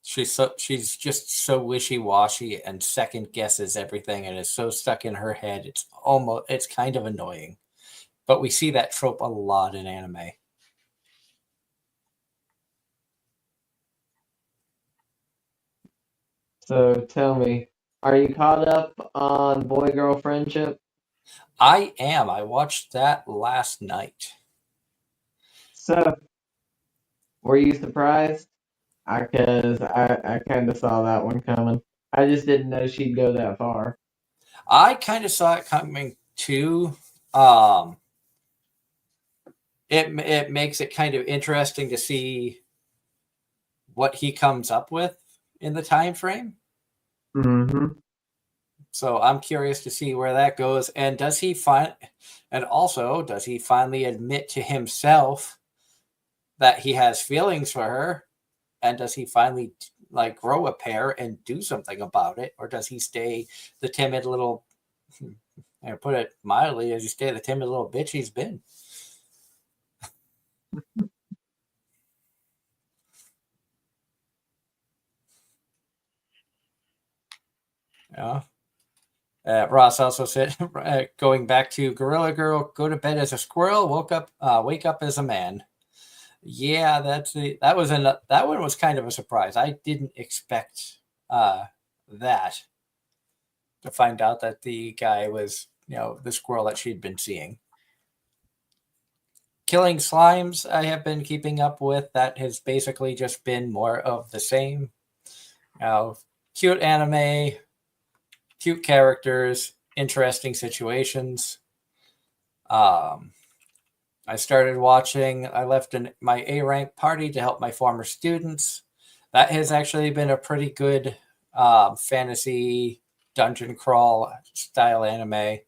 She's just so wishy-washy and second guesses everything, and is so stuck in her head. It's kind of annoying. But we see that trope a lot in anime. So tell me, are you caught up on boy-girl friendship? I am. I watched that last night. So, were you surprised? Because I kind of saw that one coming. I just didn't know she'd go that far. I kind of saw it coming too. It makes it kind of interesting to see what he comes up with in the time frame. So I'm curious to see where that goes. And does he finally admit to himself that he has feelings for her? And does he finally like grow a pair and do something about it? Or does he stay the timid little, and put it mildly, does he stay the timid little bitch he's been? Yeah. Ross also said, going back to Gorilla Girl, go to bed as a squirrel, wake up as a man. Yeah, that one was kind of a surprise. I didn't expect that to find out that the guy was, the squirrel that she'd been seeing. Killing Slimes, I have been keeping up with. That has basically just been more of the same. Cute anime, cute characters, interesting situations. I started watching. I left my A rank party to help my former students. That has actually been a pretty good fantasy dungeon crawl style anime.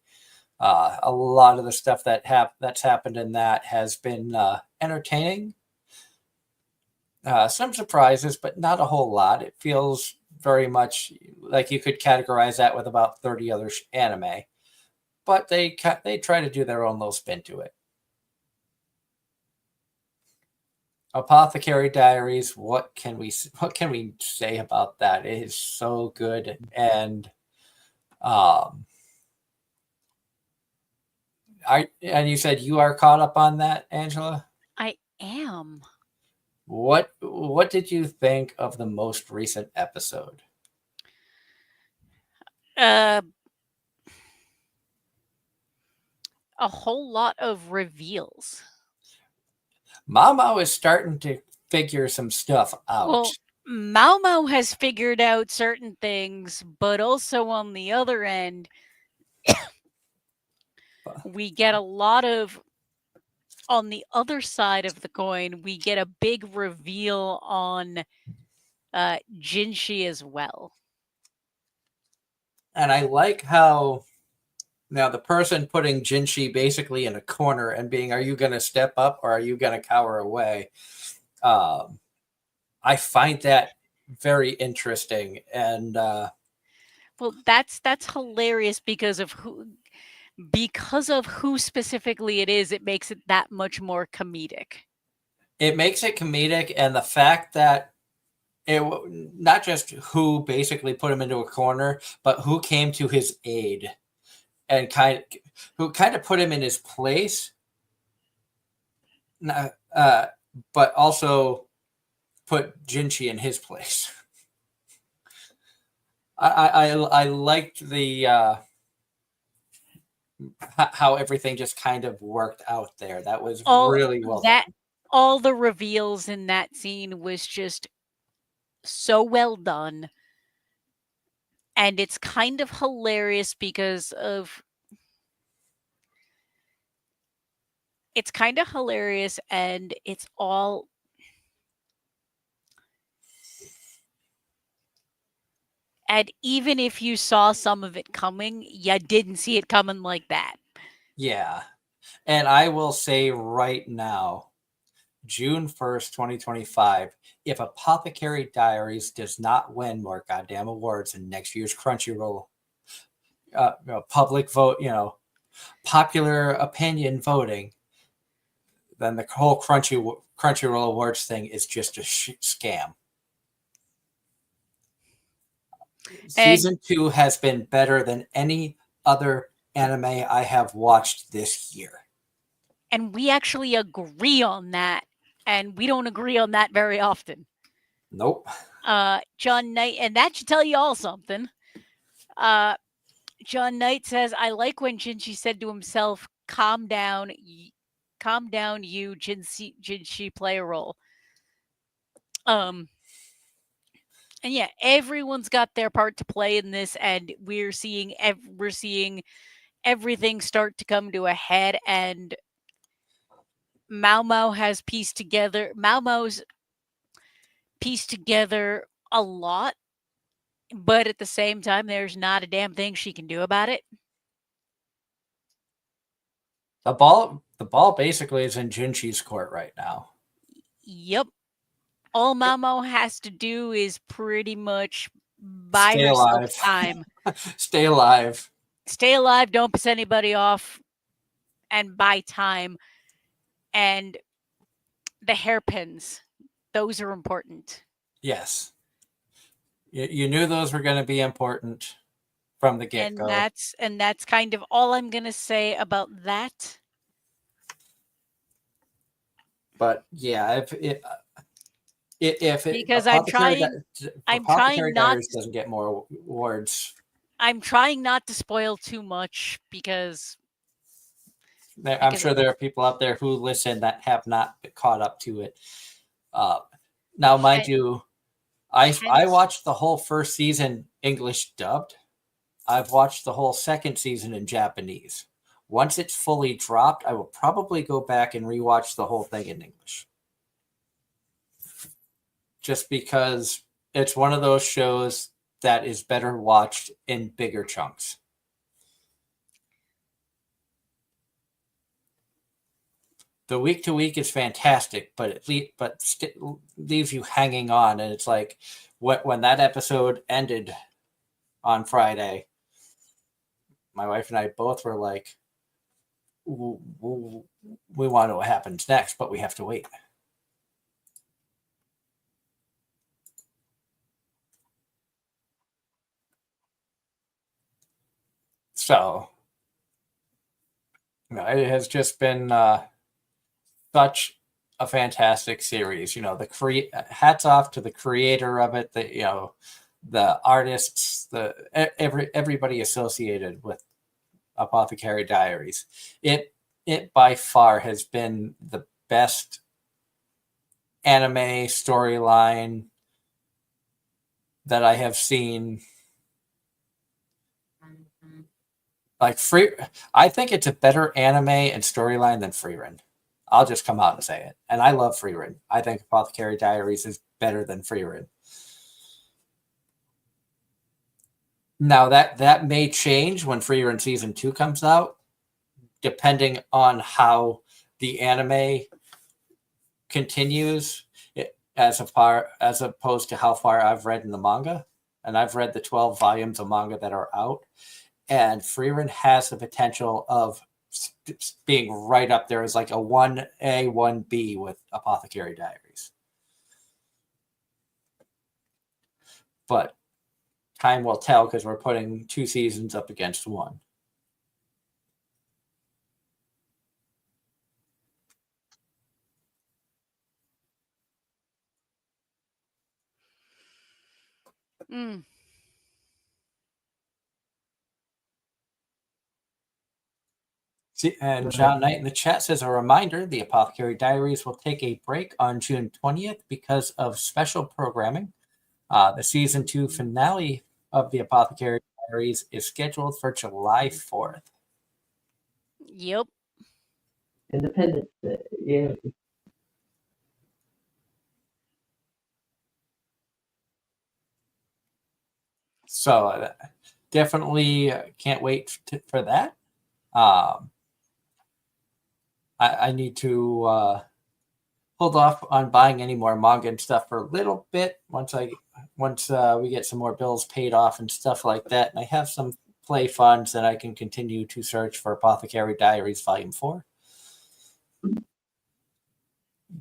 A lot of the stuff that's happened in that has been entertaining. Some surprises, but not a whole lot. It feels very much like you could categorize that with about 30 other anime, but they try to do their own little spin to it. Apothecary Diaries. What can we say about that? It is so good, and and you said you are caught up on that, Angela? I am. What did you think of the most recent episode? A whole lot of reveals. Mao is starting to figure some stuff out. Well, Mao has figured out certain things, but also on the other end, we get a lot of, on the other side of the coin, we get a big reveal on Jinshi as well. And I like how now the person putting Jinshi basically in a corner and being, are you going to step up or are you going to cower away? I find that very interesting. And well, that's hilarious because of who specifically it is. It makes it that much more comedic. It makes it comedic, and the fact that it not just who basically put him into a corner, but who came to his aid and who kind of put him in his place, but also put Jinchi in his place. I liked the how everything just kind of worked out there. That was really well done. All the reveals in that scene was just so well done. And it's kind of hilarious because of... It's kind of hilarious, and it's all... And even if you saw some of it coming, you didn't see it coming like that. Yeah. And I will say right now, June 1st, 2025, if Apothecary Diaries does not win more goddamn awards in next year's Crunchyroll public vote, popular opinion voting, then the whole Crunchyroll awards thing is just a scam. Season 2 has been better than any other anime I have watched this year. And we actually agree on that. And we don't agree on that very often. Nope. John Knight, and that should tell you all something. John Knight says, I like when Jinshi said to himself, calm down, you Jinshi, play a role. And yeah, everyone's got their part to play in this, and we're seeing everything start to come to a head, and Mau's pieced together a lot, but at the same time, there's not a damn thing she can do about it. The ball basically is in Jinshi's court right now. Yep. All Mamo has to do is pretty much buy herself time. Stay alive. Stay alive, don't piss anybody off, and buy time. And the hairpins, those are important. Yes. You knew those were going to be important. from the get-go. And that's kind of all I'm gonna say about that. But yeah, if Because I'm Apothecary trying not Diaries doesn't get more awards, I'm trying not to spoil too much because I'm sure there are people out there who listen that have not caught up to it. Now, mind Hen- you, I hence watched the whole first season English dubbed. I've watched the whole second season in Japanese. Once it's fully dropped, I will probably go back and rewatch the whole thing in English. Just because it's one of those shows that is better watched in bigger chunks. The week to week is fantastic, but leaves you hanging on, and it's like when that episode ended on Friday, my wife and I both were like, we want to know what happens next, but we have to wait. So, it has just been such a fantastic series. Hats off to the creator of it. The artists, everybody associated with Apothecary Diaries. It by far has been the best anime storyline that I have seen. Like I think it's a better anime and storyline than Frieren. I'll just come out and say it. And I love Frieren. I think Apothecary Diaries is better than Frieren. Now that may change when Frieren season 2 comes out, depending on how the anime continues, as opposed to how far I've read in the manga. And I've read the 12 volumes of manga that are out. And Frieren has the potential of being right up there as like a 1A, 1B with Apothecary Diaries. But time will tell because we're putting 2 seasons up against 1. Mm. And John Knight in the chat says, a reminder, the Apothecary Diaries will take a break on June 20th because of special programming. The season 2 finale of the Apothecary Diaries is scheduled for July 4th. Yep. Independence Day, yeah. So definitely can't wait for that. I need to hold off on buying any more manga and stuff for a little bit once we get some more bills paid off and stuff like that. And I have some play funds that I can continue to search for Apothecary Diaries Volume 4.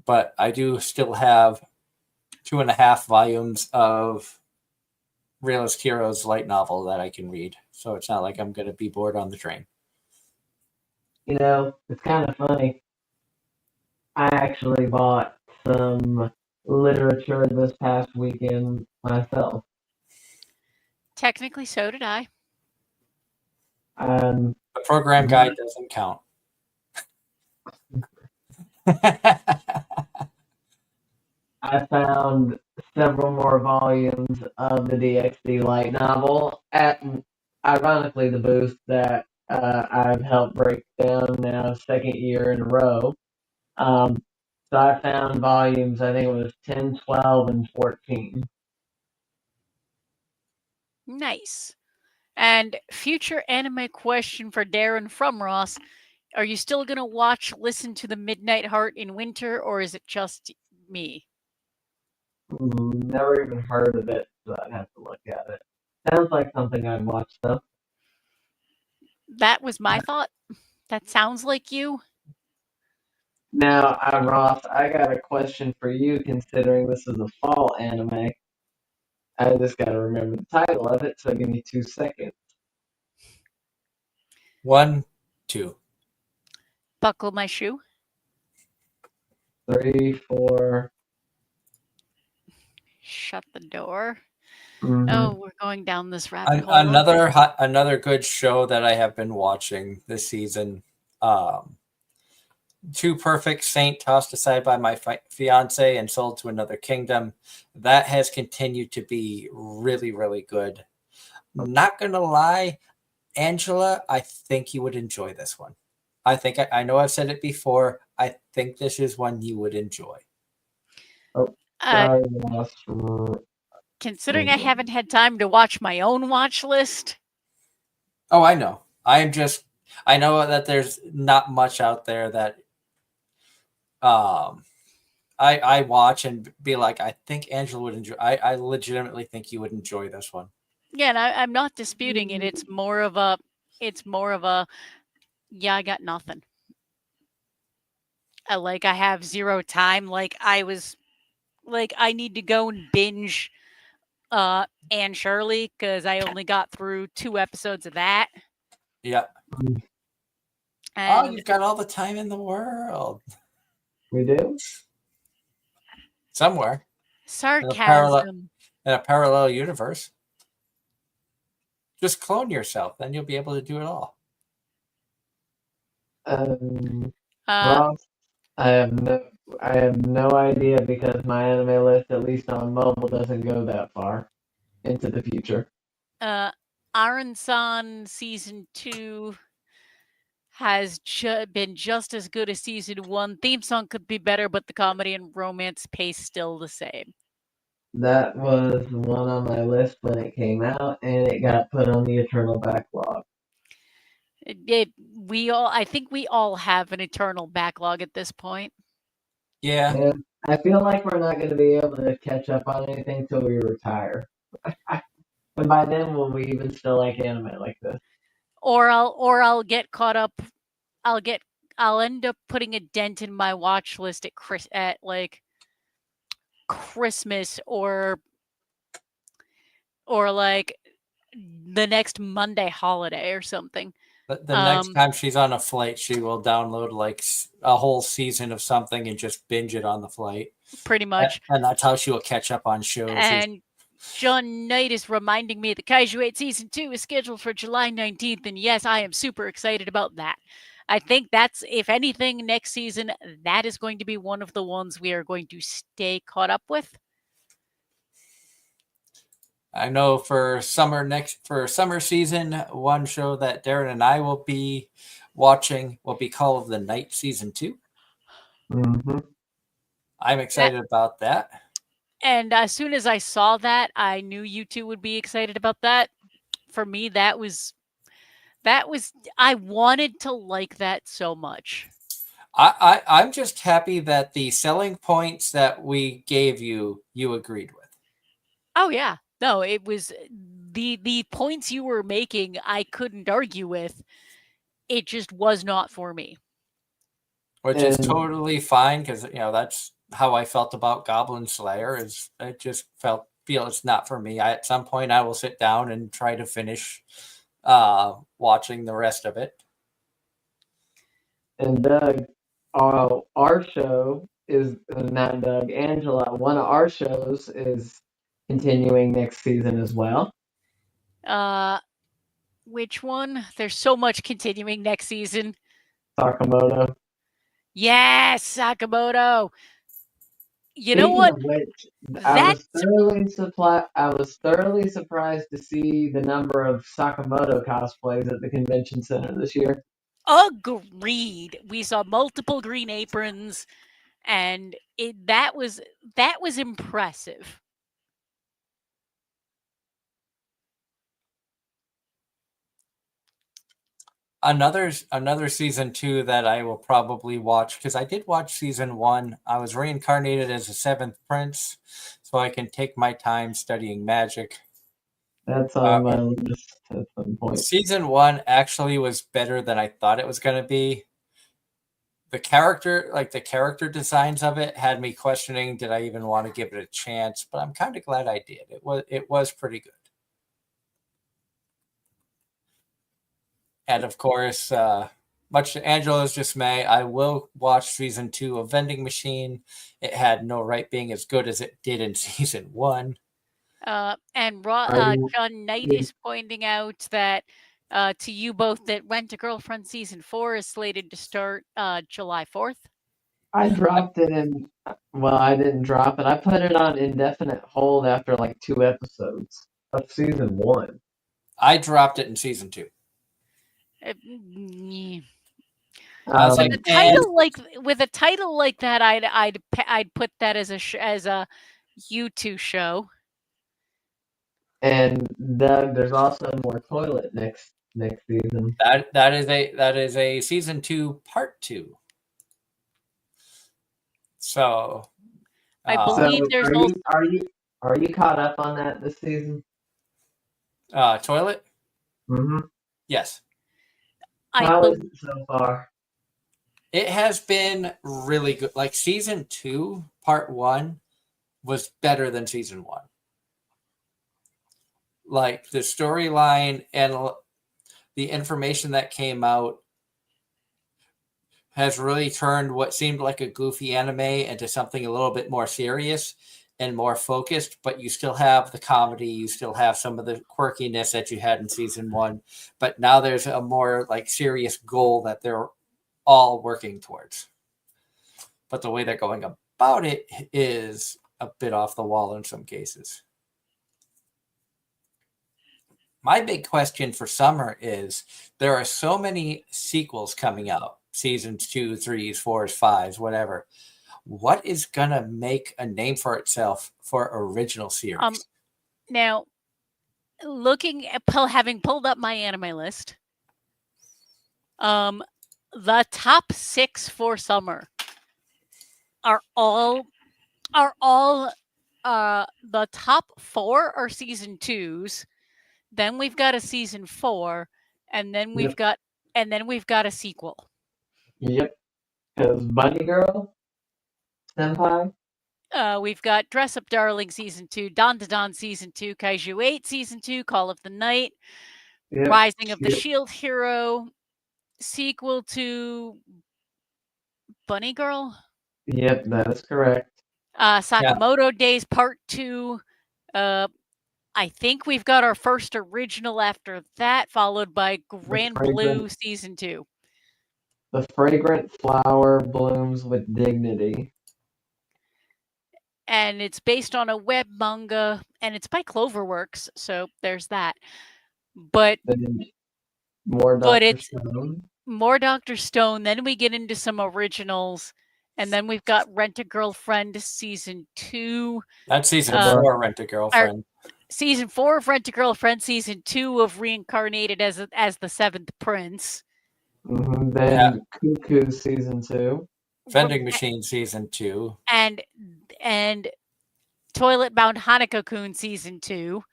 But I do still have 2.5 volumes of Realist Heroes light novel that I can read. So it's not like I'm going to be bored on the train. It's kind of funny. I actually bought some literature this past weekend myself. Technically, so did I. The program guide doesn't count. I found several more volumes of the DxD light novel at, ironically, the booth that I've helped break down now second year in a row. So I found volumes, I think it was 10, 12, and 14. Nice. And future anime question for Darren from Ross. Are you still going to listen to The Midnight Heart in winter, or is it just me? Never even heard of it, so I'd have to look at it. Sounds like something I'd watch, though. That was my thought. That sounds like you. Now, Ross, I got a question for you, considering this is a fall anime. I just got to remember the title of it, so give me 2 seconds. 1, 2. Buckle my shoe. 3, 4. Shut the door. Mhm. Oh, we're going down this rabbit hole. Another good show that I have been watching this season. Too Perfect Saint, tossed aside by my fiance and sold to another kingdom. That has continued to be really, really good. Not gonna lie, Angela, I think you would enjoy this one. I know I've said it before. I think this is one you would enjoy. Oh, Uh, sorry, lost. considering I haven't had time to watch my own watch list, Oh, I know. I know that there's not much out there that I watch and be like, I think Angela would enjoy. I legitimately think you would enjoy this one. yeah, and I'm not disputing it. It's more of a, yeah, I got nothing. I have zero time. I need to go and binge Anne Shirley because I only got through 2 episodes of that. Yeah. Oh, And you've got all the time in the world. We do? Somewhere sarcasm. in a parallel universe. Just clone yourself, then you'll be able to do it all. Well, I have no idea because my anime list, at least on mobile, doesn't go that far into the future. Aran-san season 2 has been just as good as season 1. Theme song could be better, but the comedy and romance pace still the same. That was one on my list when it came out, and it got put on the eternal backlog. I think we all have an eternal backlog at this point. Yeah. And I feel like we're not going to be able to catch up on anything till we retire. And by then, will we even still like anime like this? Or I'll get caught up. I'll end up putting a dent in my watch list at Christmas or like the next Monday holiday or something. The next time she's on a flight, she will download like a whole season of something and just binge it on the flight. Pretty much. And that's how she will catch up on shows. And John Knight is reminding me that Kaiju 8 Season 2 is scheduled for July 19th. And yes, I am super excited about that. I think that's, if anything, next season, that is going to be one of the ones we are going to stay caught up with. I know for summer season, one show that Darren and I will be watching will be Call of the Night season 2. Mm-hmm. I'm excited about that. And as soon as I saw that, I knew you two would be excited about that. For me, that was I wanted to like that so much. I'm just happy that the selling points that we gave you agreed with. Oh yeah. No, it was the points you were making I couldn't argue with. It just was not for me. Which is totally fine because that's how I felt about Goblin Slayer. Is I just feel it's not for me. At some point I will sit down and try to finish watching the rest of it. And Doug, our show is not Doug. Angela, one of our shows is continuing next season as well. Which one? There's so much continuing next season. Sakamoto. Yes, Sakamoto. You know what? Of which, I was thoroughly surprised to see the number of Sakamoto cosplays at the convention center this year. Agreed. We saw multiple green aprons, and that was impressive. Another season 2 that I will probably watch because I did watch season 1. I was reincarnated as a 7th prince, so I can take my time studying magic. That's on my list at some point. Season 1 actually was better than I thought it was going to be. The character designs of it had me questioning, did I even want to give it a chance? But I'm kind of glad I did. It was pretty good. And of course, much to Angela's dismay, I will watch season 2 of Vending Machine. It had no right being as good as it did in season 1. And Are you? John Knight is pointing out that to you both that Rent a Girlfriend season 4 is slated to start July 4th. I dropped it in. Well, I didn't drop it. I put it on indefinite hold after like 2 episodes of season 1. I dropped it in season 2. Mm, I was Um, like, with a title like that, I'd put that as a U2 show. and Doug, there's also more toilet next season. that is a season 2 part 2. So I So believe there's are also you caught up on that this season? toilet? Mm-hmm. Yes. I How bel is it so far? It has been really good. Like season 2, part 1 was better than season 1. Like the storyline and the information that came out has really turned what seemed like a goofy anime into something a little bit more serious and more focused, but you still have the comedy, you still have some of the quirkiness that you had in season 1, but now there's a more like serious goal that they're all working towards. But the way they're going about it is a bit off the wall in some cases. My big question for summer is there are so many sequels coming out, seasons 2, 3s, 4s, 5s, whatever. What is going to make a name for itself for original series? now looking at having pulled up my anime list, the top 6 for summer are all the top 4 are season 2s. Then we've got a season 4, and then we've got a sequel. Yep. Because Bunny Girl, Senpai. We've got Dress Up Darling season 2, Don to Don season 2, Kaiju 8 season 2, Call of the Night, Yep. Rising of the Yep. Shield Hero, sequel to Bunny Girl. Yep, that is correct. Sakamoto Days Part 2. I think we've got our first original after that, followed by Grand Blue season 2. The fragrant flower blooms with dignity. And it's based on a web manga, and it's by Cloverworks, so there's that. But Then more Dr. Stone. More Dr. Stone. Then we get into some originals, and then we've got Rent a Girlfriend season 2. That's season 4, Rent a Girlfriend. Season 4 of Rent a Girlfriend, season 2 of Reincarnated as the Seventh Prince. Mm-hmm. Then Cuckoo season 2. Vending Machine season 2. And Toilet Bound Hanako-kun season 2.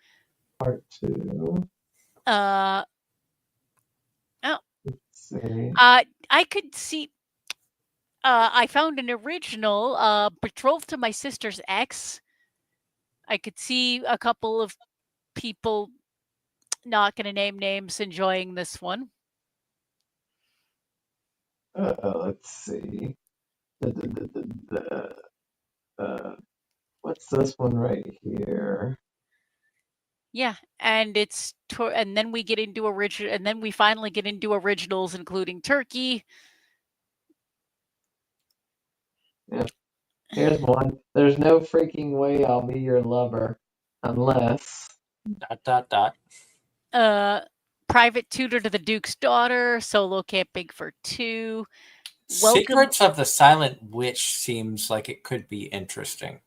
Part 2. Oh. Let's see. I could see. I found an original, Betrothed to My Sister's Ex. I could see a couple of people, not going to name names, enjoying this one. Let's see. What's this one right here? Yeah, and and then we get into and then we finally get into originals, including Turkey. Yeah. Here's one. There's no freaking way I'll be your lover unless. ... Private Tutor to the Duke's Daughter, Solo Camping for 2. Secrets of the Silent Witch seems like it could be interesting.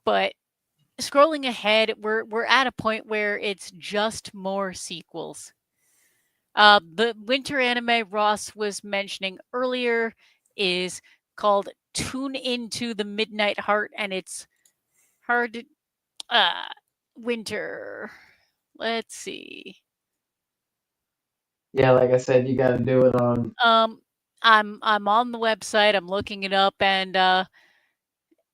But scrolling ahead, we're at a point where it's just more sequels. The winter anime Ross was mentioning earlier is called Tune Into the Midnight Heart, and it's hard to winter. Let's see. Yeah, like I said, you got to do it on. I'm on the website. I'm looking it up, and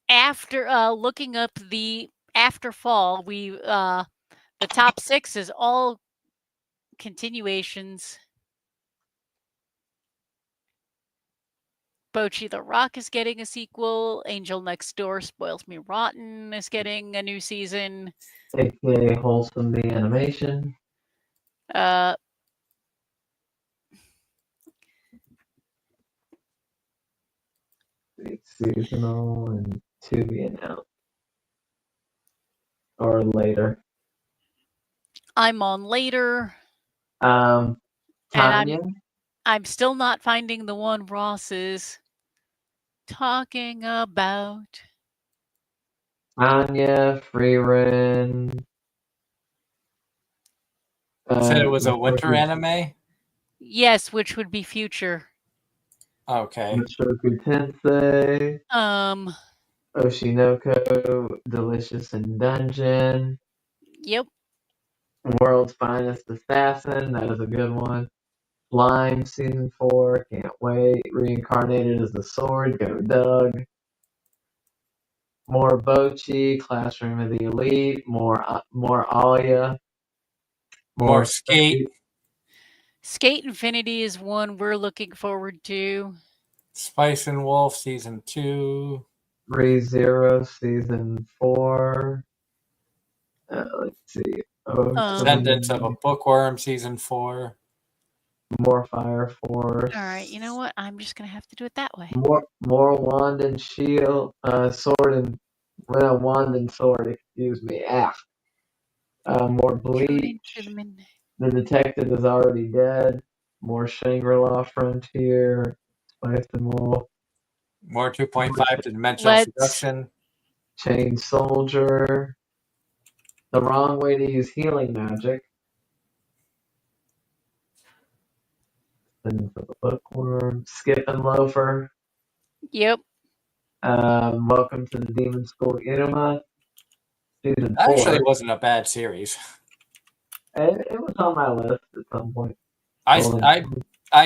after looking up the after fall, we the top 6 is all continuations. Bochi the Rock is getting a sequel. Angel Next Door Spoils Me Rotten is getting a new season. AKA Wholesome the Animation. It's seasonal and to be announced. Or later. I'm on later. Tanya. And I'm still not finding the one Ross is talking about. Anya, Freerin. Said it was a winter anime? Yes, which would be future. Okay. Mushoku Tensei. Um, Oshinoko, Delicious in Dungeon. Yep. World's Finest Assassin. That is a good one. Slime Season 4. Can't wait. Reincarnated as the Sword. Go Doug. More Bochi. Classroom of the Elite. More Alia. More Skate. Skate Infinity is one we're looking forward to. Spice and Wolf Season 2. ReZero Season 4. Let's see. Descendants of a Bookworm Season 4. More Fire Force. All right, you know what? I'm just gonna have to do it that way. More Wand and Shield. Wand and Sword. Excuse me. More Bleach. The Detective is Already Dead. More Shangri-La Frontier. Spice and Wolf. More 2.5 Dimensional Seduction. Chain Soldier. The Wrong Way to Use Healing Magic. Then for the Bookworm. Skip and Loafer. Yep. Welcome to the Demon School Inuma. Season 4. Actually, it wasn't a bad series. It was on my list at some point. I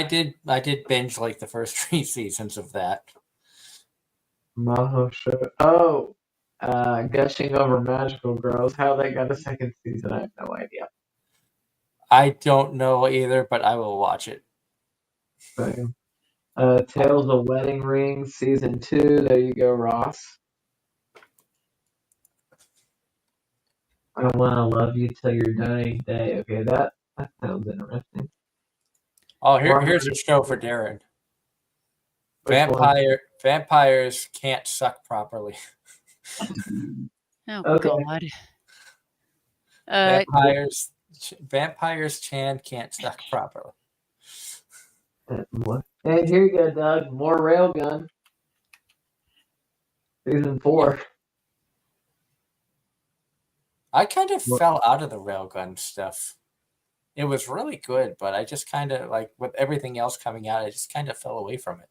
did binge like the first 3 seasons of that. Maho Show. Gushing Over Magical Girls. How they got a second season, I have no idea. I don't know either, but I will watch it. Same. Tales of Wedding Rings, Season 2. There you go, Ross. I Want to Love You Till Your Dying Day. Okay, that sounds interesting. Oh, here's a show for Darren. Vampires can't suck properly. Oh, okay. God. Vampires Chan can't suck properly. And here you go, Doug. More Railgun. Season 4. Yeah. I kind of fell out of the Railgun stuff. It was really good, but I just kind of, like, with everything else coming out, I just kind of fell away from it.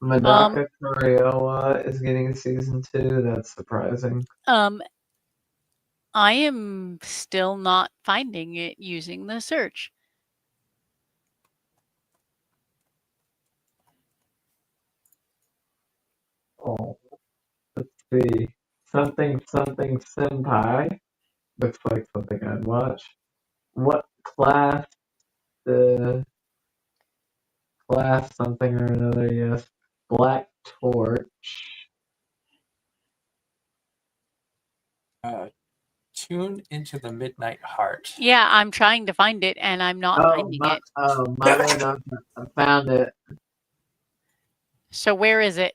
Madaka Kuriowa is getting a Season 2. That's surprising. I am still not finding it using the search. Oh, let's see. Something Senpai. Looks like something I'd watch. What class? Class something or another, yes. Black Torch. Tune into the Midnight Heart. Yeah, I'm trying to find it, and I'm not finding it. Oh, I found it. So where is it?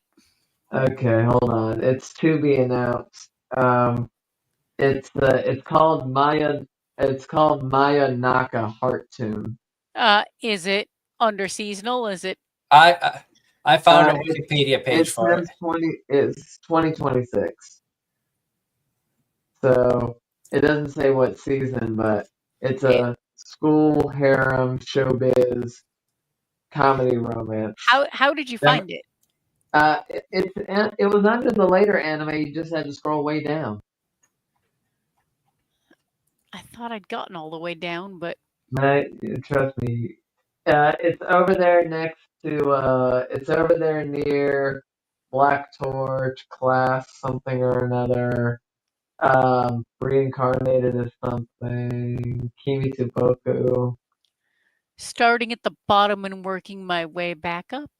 Okay, hold on. It's to be announced. It's called Maya. It's called Maya Naka Heart Tune. Is it under seasonal? Is it? I found a Wikipedia page for it. It's 2026. So it doesn't say what season, but it's a school harem showbiz comedy romance. How did you find it? It was under the later anime. You just had to scroll way down. I thought I'd gotten all the way down, but trust me. It's over there next to. It's over there near Black Torch, Class something or another. Reincarnated as something. Kimi Boku. Starting at the bottom and working my way back up.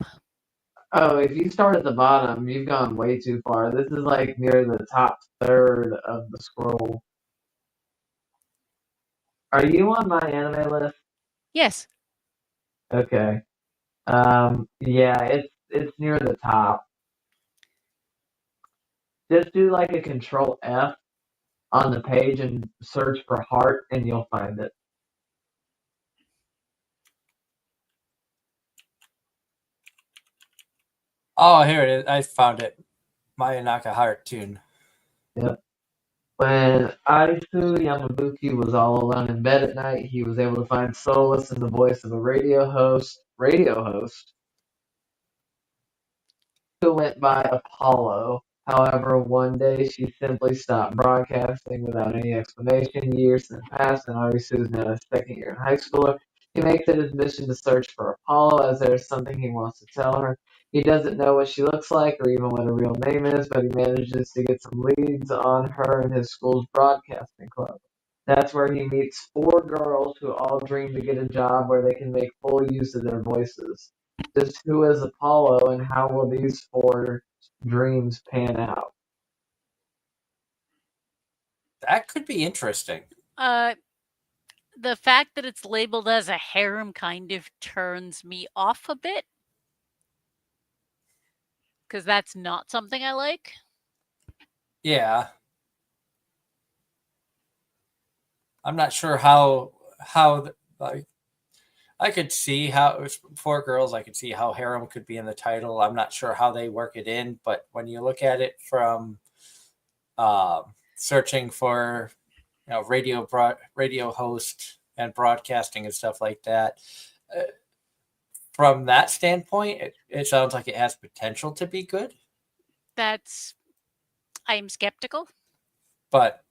Oh, if you start at the bottom, you've gone way too far. This is like near the top third of the scroll. Are you on my anime list? Yes. Okay. Yeah, it's near the top. Just do like a control F on the page and search for heart and you'll find it. Oh, here it is. I found it. Mayanaka Heart Tune. Yep. When Arisu Yamabuki was all alone in bed at night, he was able to find solace in the voice of a radio host who went by Apollo. However, one day she simply stopped broadcasting without any explanation. Years have passed, and Arisu is now a second year in high school. He makes it his mission to search for Apollo, as there is something he wants to tell her. He doesn't know what she looks like or even what her real name is, but he manages to get some leads on her in his school's broadcasting club. That's where he meets four girls who all dream to get a job where they can make full use of their voices. Just who is Apollo and how will these four dreams pan out? That could be interesting. The fact that it's labeled as a harem kind of turns me off a bit. Because that's not something I like. Yeah. I'm not sure how like I could see how it was four girls. I could see how harem could be in the title. I'm not sure how they work it in, but when you look at it from searching for radio host and broadcasting and stuff like that, from that standpoint, it sounds like it has potential to be good. I'm skeptical. But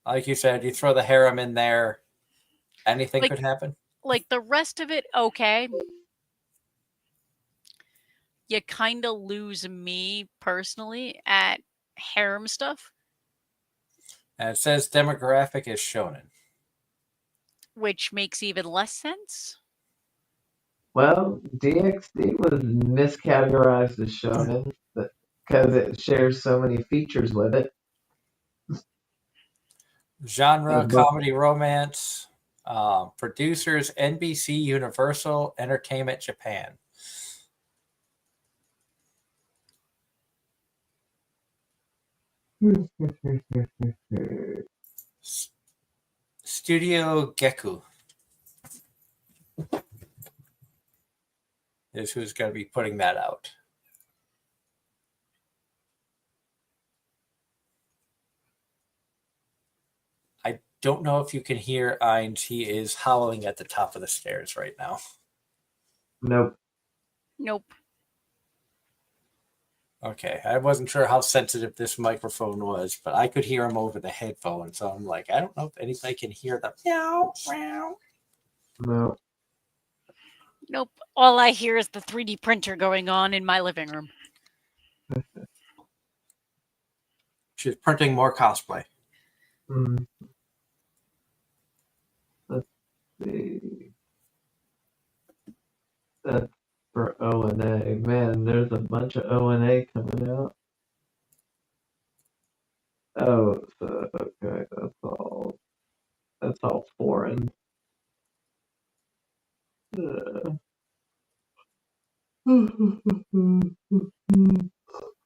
like you said, you throw the harem in there, anything Like- could happen. Like the rest of it, okay. You kind of lose me personally at harem stuff, And it says demographic is shonen. which makes even less sense. Well, DxD was miscategorized as shonen because it shares so many features with it. Genre, But- comedy, romance. Producers, NBC Universal Entertainment Japan. Studio Geku is who's going to be putting that out. I don't know if you can hear Ainz. He is howling at the top of the stairs right now. Nope. Nope. Okay, I wasn't sure how sensitive this microphone was, but I could hear him over the headphones. So I'm like, I don't know if anybody can hear the meow, meow. No. Nope. All I hear is the 3D printer going on in my living room. She's printing more cosplay. Mm. Let's see. That's for O&A. Man, there's a bunch of O&A coming out. Oh, so, okay, that's all foreign.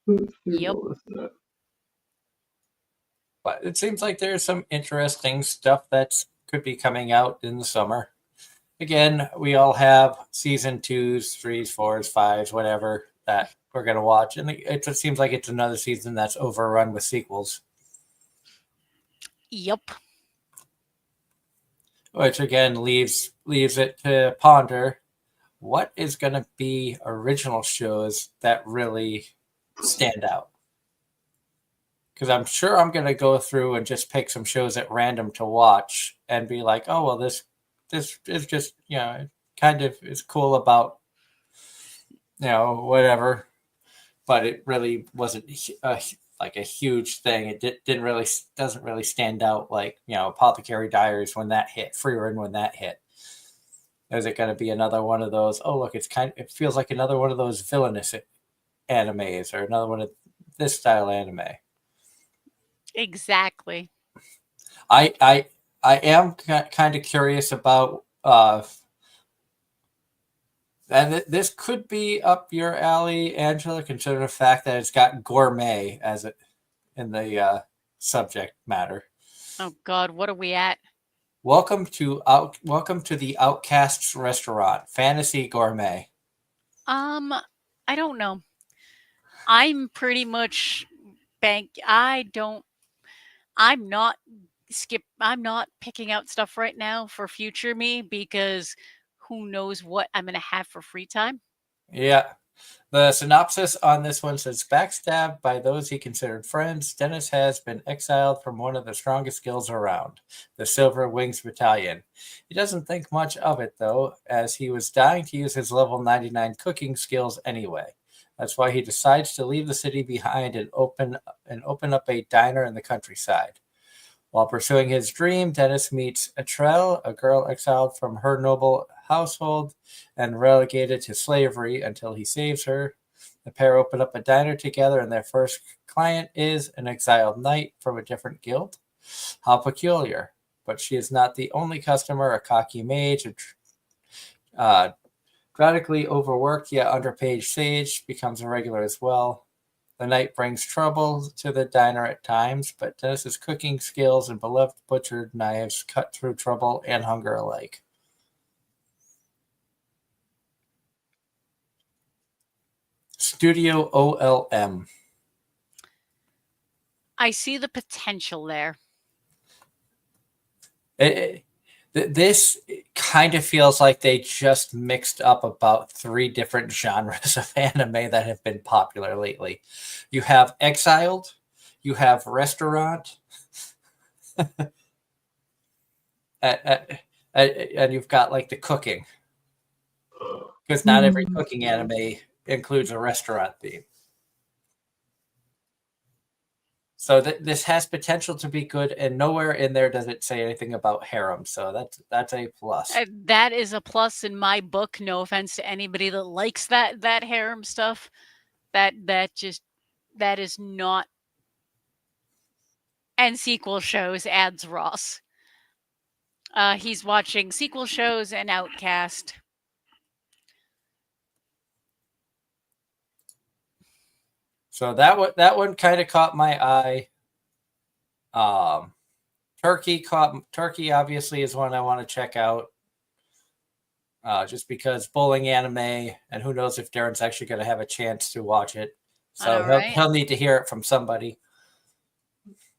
Let's see Yep. what was that. But it seems like there's some interesting stuff that could be coming out in the summer. Again, we all have season 2s, 3s, 4s, 5s, whatever that we're going to watch. And it just seems like it's another season that's overrun with sequels. Yep. Which again leaves it to ponder what is going to be original shows that really stand out. Because I'm sure I'm going to go through and just pick some shows at random to watch and be like, oh, well, this is just, kind of is cool about, whatever. But it really wasn't a like a huge thing. It doesn't really stand out like, Apothecary Diaries when that hit, Freerun when that hit. Is it going to be another one of those? Oh, look, it feels like another one of those villainous animes, or another one of this style anime. Exactly. I am kind of curious about, and this could be up your alley, Angela, considering the fact that it's got gourmet as it in the subject matter. Oh God, what are we at? Welcome to the Outcasts restaurant, fantasy gourmet. I don't know. I'm pretty much I'm not I'm not picking out stuff right now for future me because who knows what I'm gonna have for free time. Yeah. The synopsis on this one says, backstabbed by those he considered friends, Dennis has been exiled from one of the strongest guilds around, the Silver Wings Battalion. He doesn't think much of it, though, as he was dying to use his level 99 cooking skills anyway. That's why he decides to leave the city behind and open up a diner in the countryside. While pursuing his dream, Dennis meets Atrell, a girl exiled from her noble household and relegated to slavery until he saves her. The pair open up a diner together, and their first client is an exiled knight from a different guild. How peculiar. But she is not the only customer. A cocky mage, dramatically overworked yet underpaid sage, becomes a regular as well. The knight brings trouble to the diner at times, but Dennis's cooking skills and beloved butchered knives cut through trouble and hunger alike. Studio OLM. I see the potential there. This kind of feels like they just mixed up about 3 different genres of anime that have been popular lately. You have Exiled, you have Restaurant, and you've got like the cooking. Because not every cooking anime includes a restaurant theme. So this has potential to be good, and nowhere in there does it say anything about harem. So that's a plus. That is a plus in my book. No offense to anybody that likes that harem stuff. That is not. And sequel shows adds Ross. He's watching sequel shows and Outcast. So that one kind of caught my eye. Turkey obviously is one I want to check out. Just because bowling anime, and who knows if Darren's actually going to have a chance to watch it. So he'll need to hear it from somebody.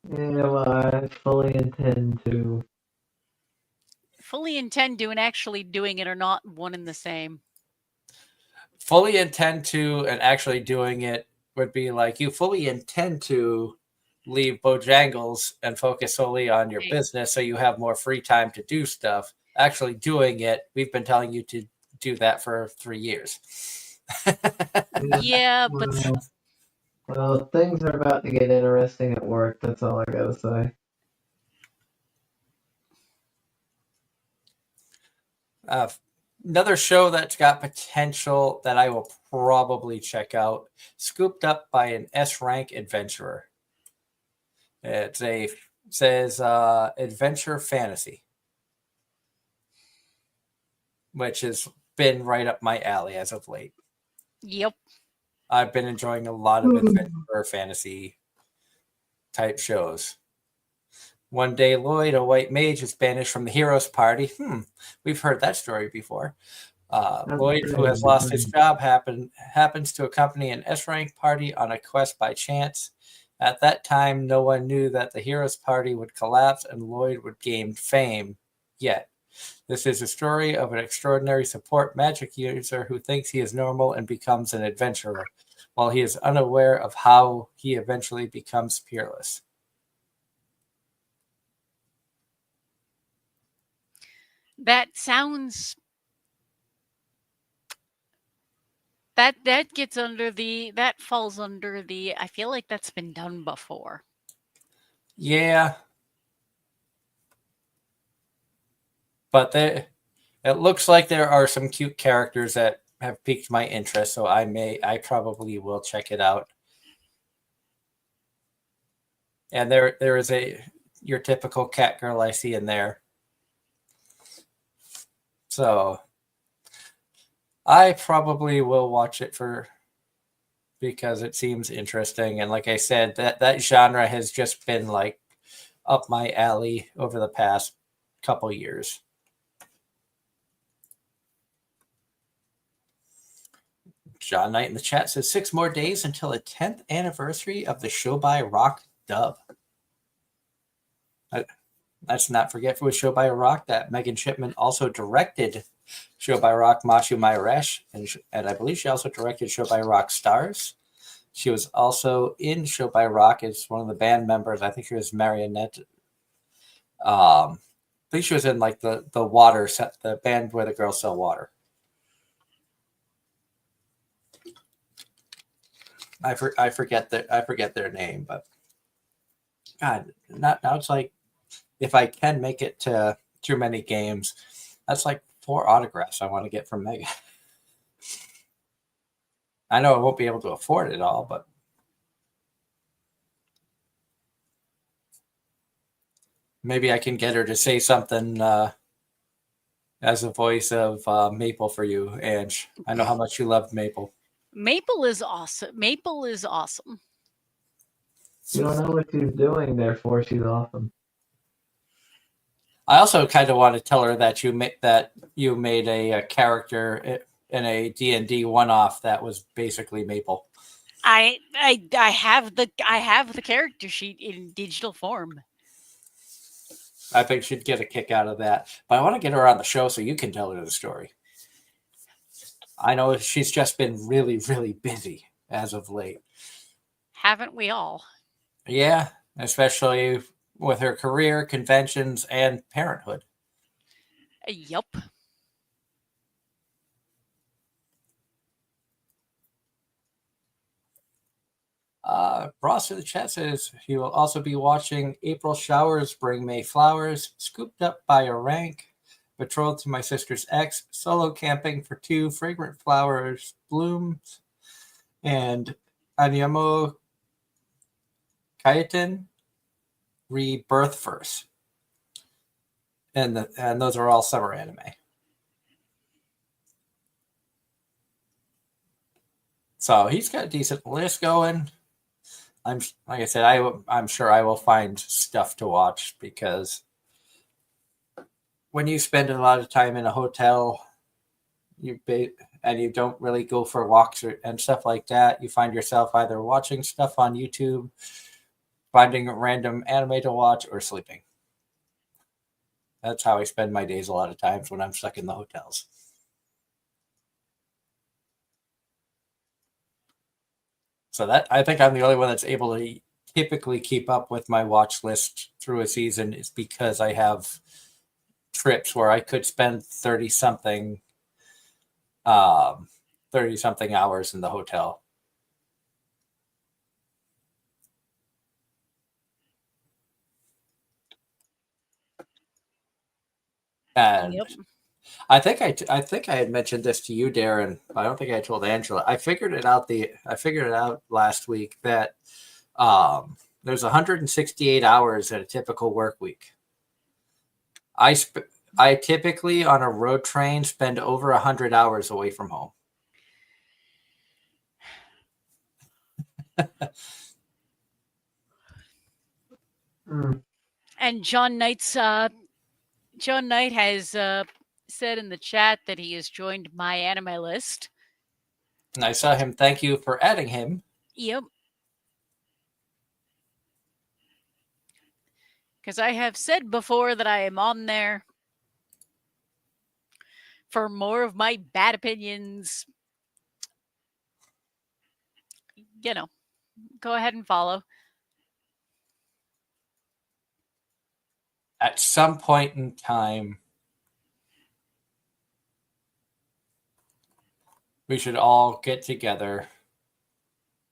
Yeah, well, I fully intend to. Fully intend to and actually doing it are not one and the same. Fully intend to and actually doing it would be like you fully intend to leave Bojangles and focus solely on your business so you have more free time to do stuff. Actually doing it, we've been telling you to do that for 3 years. Yeah, but well, things are about to get interesting at work. That's all I gotta say. Another show that's got potential that I will probably check out, scooped up by an S-rank adventurer. Says adventure fantasy, which has been right up my alley as of late. Yep. I've been enjoying a lot of adventure fantasy type shows. One day, Lloyd, a white mage, is banished from the hero's party. We've heard that story before. Lloyd, who has lost his job, happens to accompany an S-rank party on a quest by chance. At that time, no one knew that the hero's party would collapse and Lloyd would gain fame. Yet, this is a story of an extraordinary support magic user who thinks he is normal and becomes an adventurer, while he is unaware of how he eventually becomes peerless. That sounds That gets under that falls under the. I feel like that's been done before. Yeah, but it looks like there are some cute characters that have piqued my interest, so I probably will check it out. And there is your typical cat girl I see in there. So I probably will watch it because it seems interesting. And like I said, that genre has just been like up my alley over the past couple years. John Knight in the chat says 6 more days until the 10th anniversary of the Show by Rock dub. Let's not forget with Show by Rock that Megan Shipman also directed Show by Rock Mashu Mairesh, and I believe she also directed Show by Rock Stars. She was also in Show by Rock as one of the band members. I think she was Marionette. I think she was in like the water set, the band where the girls sell water. I forget their name, but God, now it's like if I can make it to too many games, that's like 4 autographs I want to get from Megan. I know I won't be able to afford it all, but maybe I can get her to say something as a voice of Maple for you, Ange. I know how much you love Maple. Maple is awesome. Maple is awesome. You don't know what she's doing, therefore she's awesome. I also kind of want to tell her that you made a character in a D&D one-off that was basically Maple. I have the character sheet in digital form. I think she'd get a kick out of that. But I want to get her on the show so you can tell her the story. I know she's just been really, really busy as of late. Haven't we all? Yeah, especially with her career, conventions, and parenthood. Yup. Ross in the chat says he will also be watching April Showers Bring May Flowers, Scooped Up by a Rank, Betrothed to My Sister's Ex, Solo Camping for Two, Fragrant Flowers Blooms, and Anyamo Kaiten Rebirth Verse. And those are all summer anime. So he's got a decent list going. Like I said, I'm sure I will find stuff to watch because when you spend a lot of time in a hotel, and you don't really go for walks and stuff like that, you find yourself either watching stuff on YouTube, finding a random anime to watch, or sleeping. That's how I spend my days a lot of times when I'm stuck in the hotels. So that I think I'm the only one that's able to typically keep up with my watch list through a season is because I have trips where I could spend 30 something hours in the hotel. And Yep. I think I had mentioned this to you, Darren. I don't think I told Angela. I figured it out last week that there's 168 hours in a typical work week. I typically on a road train spend over 100 hours away from home. And John Knight has said in the chat that he has joined my anime list. And I saw him. Thank you for adding him. Yep. Because I have said before that I am on there for more of my bad opinions. You know, go ahead and follow. At some point in time, we should all get together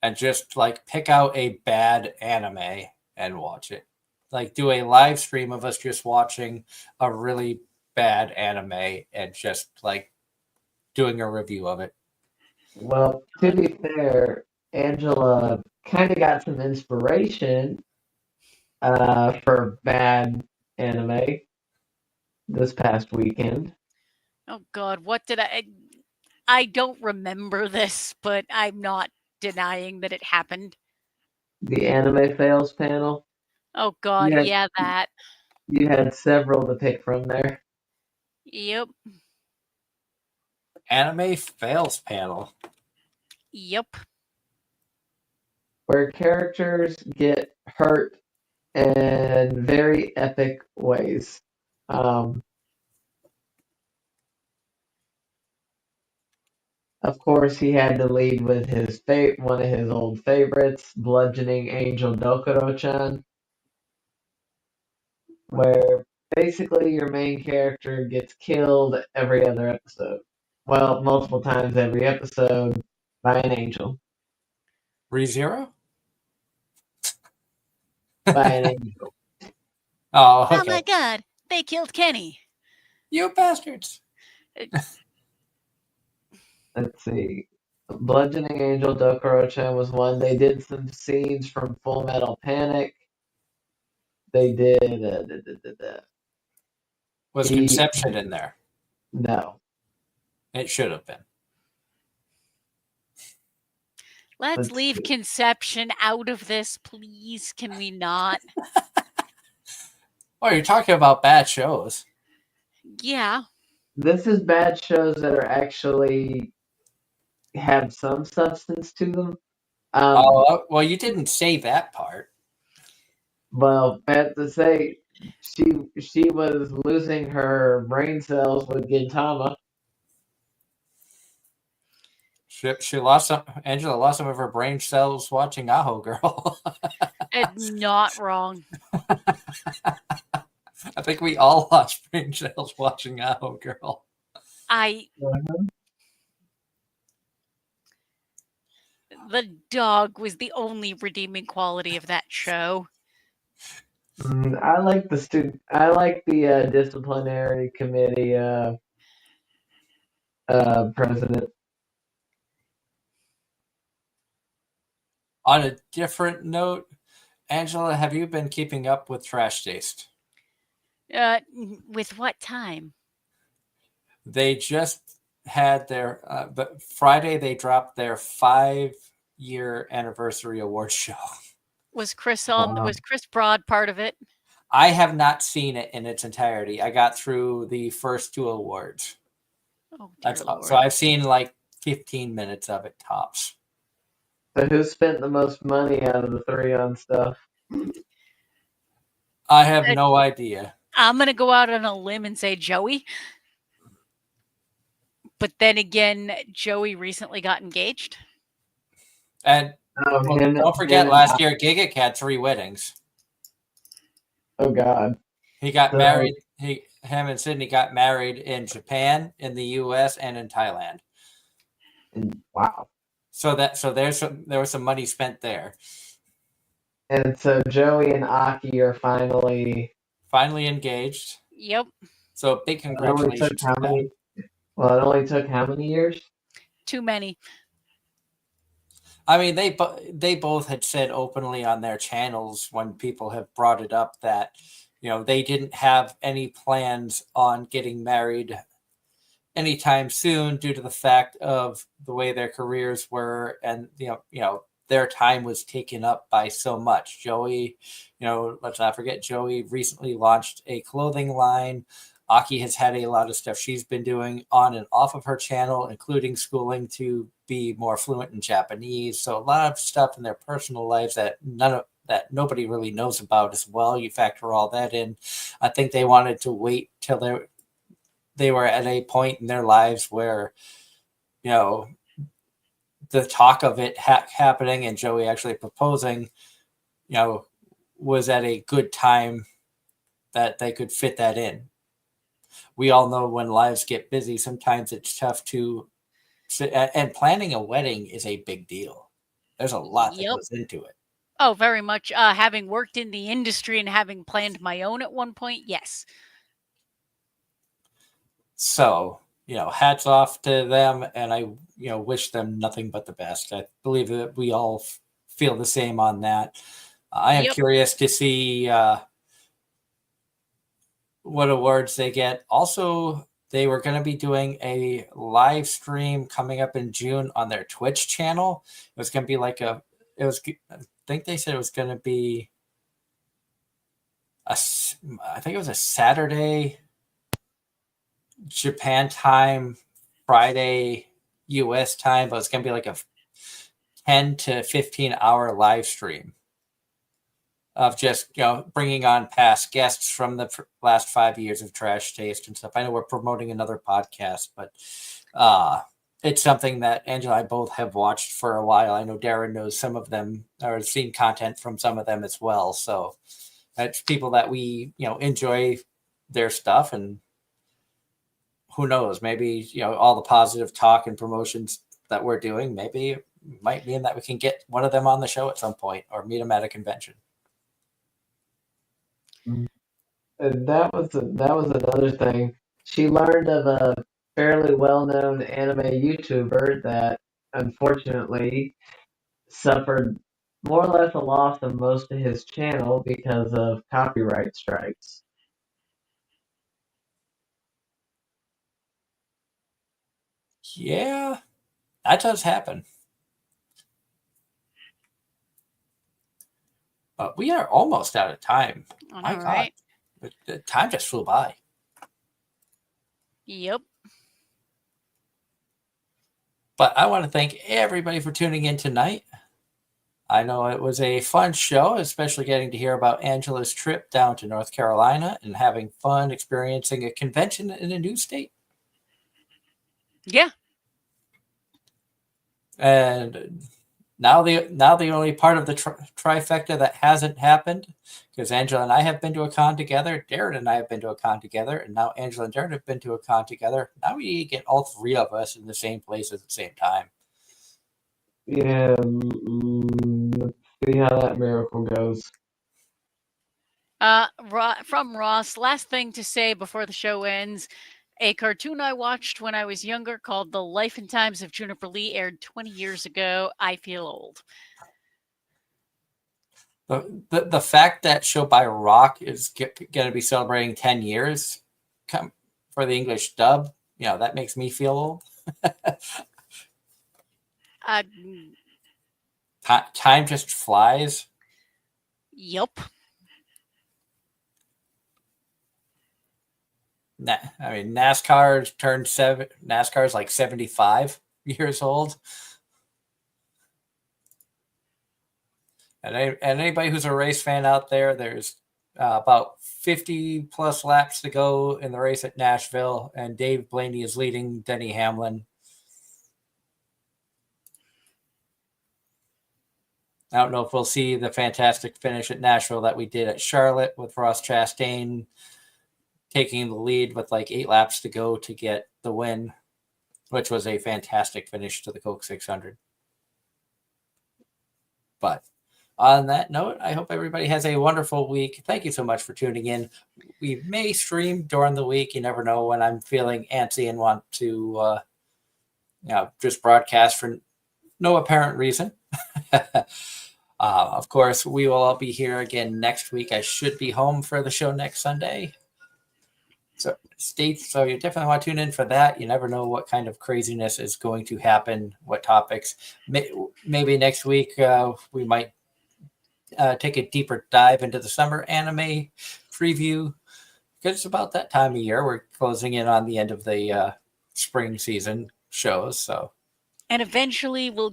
and just like pick out a bad anime and watch it. Like do a live stream of us just watching a really bad anime and just like doing a review of it. Well, to be fair, Angela kind of got some inspiration for bad anime this past weekend. Oh God, what did I don't remember this, but I'm not denying that it happened. The anime fails panel. Oh God, You had, yeah, that. you had several to pick from there. Yep. Anime fails panel. Yep. Where characters get hurt in very epic ways. Of course, he had to lead with his one of his old favorites, Bludgeoning Angel Dokuro-chan, where basically your main character gets killed every other episode. Well, multiple times every episode by an angel. ReZero? By an angel. Oh, Oh okay. my God, they killed Kenny. You bastards. Let's see. Bludgeoning Angel Dokuro-chan was one. They did some scenes from Full Metal Panic. They did. Was Conception in there? No. It should have been. Let's Let's leave see. Conception out of this, please. Can we not? Oh, you're talking about bad shows. Yeah. This is bad shows that are actually have some substance to them. Well, you didn't say that part. Well, I have to say, she was losing her brain cells with Gintama. She lost some. Angela lost some of her brain cells watching Aho Girl. Not wrong. I think we all lost brain cells watching Aho Girl. The dog was the only redeeming quality of that show. I like the I like the disciplinary committee president. On a different note, Angela, have you been keeping up with Trash Taste? With what time? They just had their but Friday they dropped their 5-year anniversary award show. Was Chris Broad part of it? I have not seen it in its entirety. I got through the first 2 awards. Oh, dear Lord. So I've seen like 15 minutes of it tops. So who spent the most money out of the 3 on stuff? I have no idea. I'm going to go out on a limb and say Joey. But then again, Joey recently got engaged. And don't forget, last year Giga had 3 weddings. Oh God! He got married. Him and Sydney got married in Japan, in the U.S., and in Thailand. Wow! So there was some money spent there. And so Joey and Aki are finally engaged. Yep. So big congratulations. It only took how many years? Too many. I mean, they both had said openly on their channels when people have brought it up that, they didn't have any plans on getting married anytime soon due to the fact of the way their careers were, and their time was taken up by so much. Joey, let's not forget, Joey recently launched a clothing line. Aki has had a lot of stuff she's been doing on and off of her channel, including schooling to be more fluent in Japanese. So a lot of stuff in their personal lives that nobody really knows about as well. You factor all that in. I think they wanted to wait till they were at a point in their lives where, the talk of it happening and Joey actually proposing, was at a good time that they could fit that in. We all know when lives get busy, sometimes it's tough to and planning a wedding is a big deal. There's a lot that Yep. goes into it. Oh, very much. Having worked in the industry and having planned my own at one point, yes. So, hats off to them, and I, wish them nothing but the best. I believe that we all feel the same on that. I am Yep. curious to see what awards they get. Also, they were going to be doing a live stream coming up in June on their Twitch channel. It was going to be I think they said it was going to be I think it was a Saturday Japan time, Friday US time, but it's going to be like a 10 to 15 hour live stream of just, bringing on past guests from the last 5 years of Trash Taste and stuff. I know we're promoting another podcast, but it's something that Angela and I both have watched for a while. I know Darren knows some of them or seen content from some of them as well. So it's people that we, enjoy their stuff, and who knows, maybe, all the positive talk and promotions that we're doing, maybe it might mean that we can get one of them on the show at some point or meet them at a convention. That was another thing. She learned of a fairly well-known anime YouTuber that unfortunately suffered more or less a loss of most of his channel because of copyright strikes. Yeah, that does happen. But we are almost out of time. I My know, God, right? the time just flew by. Yep. But I want to thank everybody for tuning in tonight. I know it was a fun show, especially getting to hear about Angela's trip down to North Carolina and having fun experiencing a convention in a new state. Yeah. And now the only part of the trifecta that hasn't happened, because Angela and I have been to a con together, Darren and I have been to a con together, and now Angela and Darren have been to a con together. Now we need to get all three of us in the same place at the same time. Yeah, let's see how that miracle goes. From Ross, last thing to say before the show ends. A cartoon I watched when I was younger called The Life and Times of Juniper Lee aired 20 years ago. I feel old. The fact that Show by Rock is going to be celebrating 10 years for the English dub, that makes me feel old. Time just flies. Yup. I mean, NASCAR's like 75 years old. And anybody who's a race fan out there, there's about 50 plus laps to go in the race at Nashville, and Dave Blaney is leading Denny Hamlin. I don't know if we'll see the fantastic finish at Nashville that we did at Charlotte with Ross Chastain taking the lead with like 8 laps to go to get the win, which was a fantastic finish to the Coke 600. But on that note, I hope everybody has a wonderful week. Thank you so much for tuning in. We may stream during the week. You never know when I'm feeling antsy and want to just broadcast for no apparent reason. Of course, we will all be here again next week. I should be home for the show next Sunday. So you definitely want to tune in for that. You never know what kind of craziness is going to happen, what topics. Maybe next week we might take a deeper dive into the summer anime preview, because it's about that time of year. We're closing in on the end of the spring season shows. So, and eventually we'll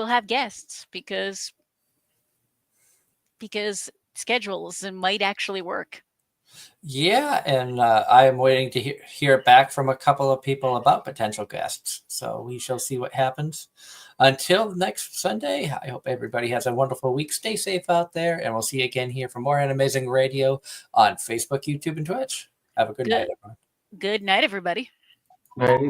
have guests because schedules might actually work. Yeah, and I am waiting to hear back from a couple of people about potential guests. So we shall see what happens. Until next Sunday, I hope everybody has a wonderful week. Stay safe out there, and we'll see you again here for more Anime-Zing Radio on Facebook, YouTube, and Twitch. Have a good night, everyone. Good night, everybody. Nighty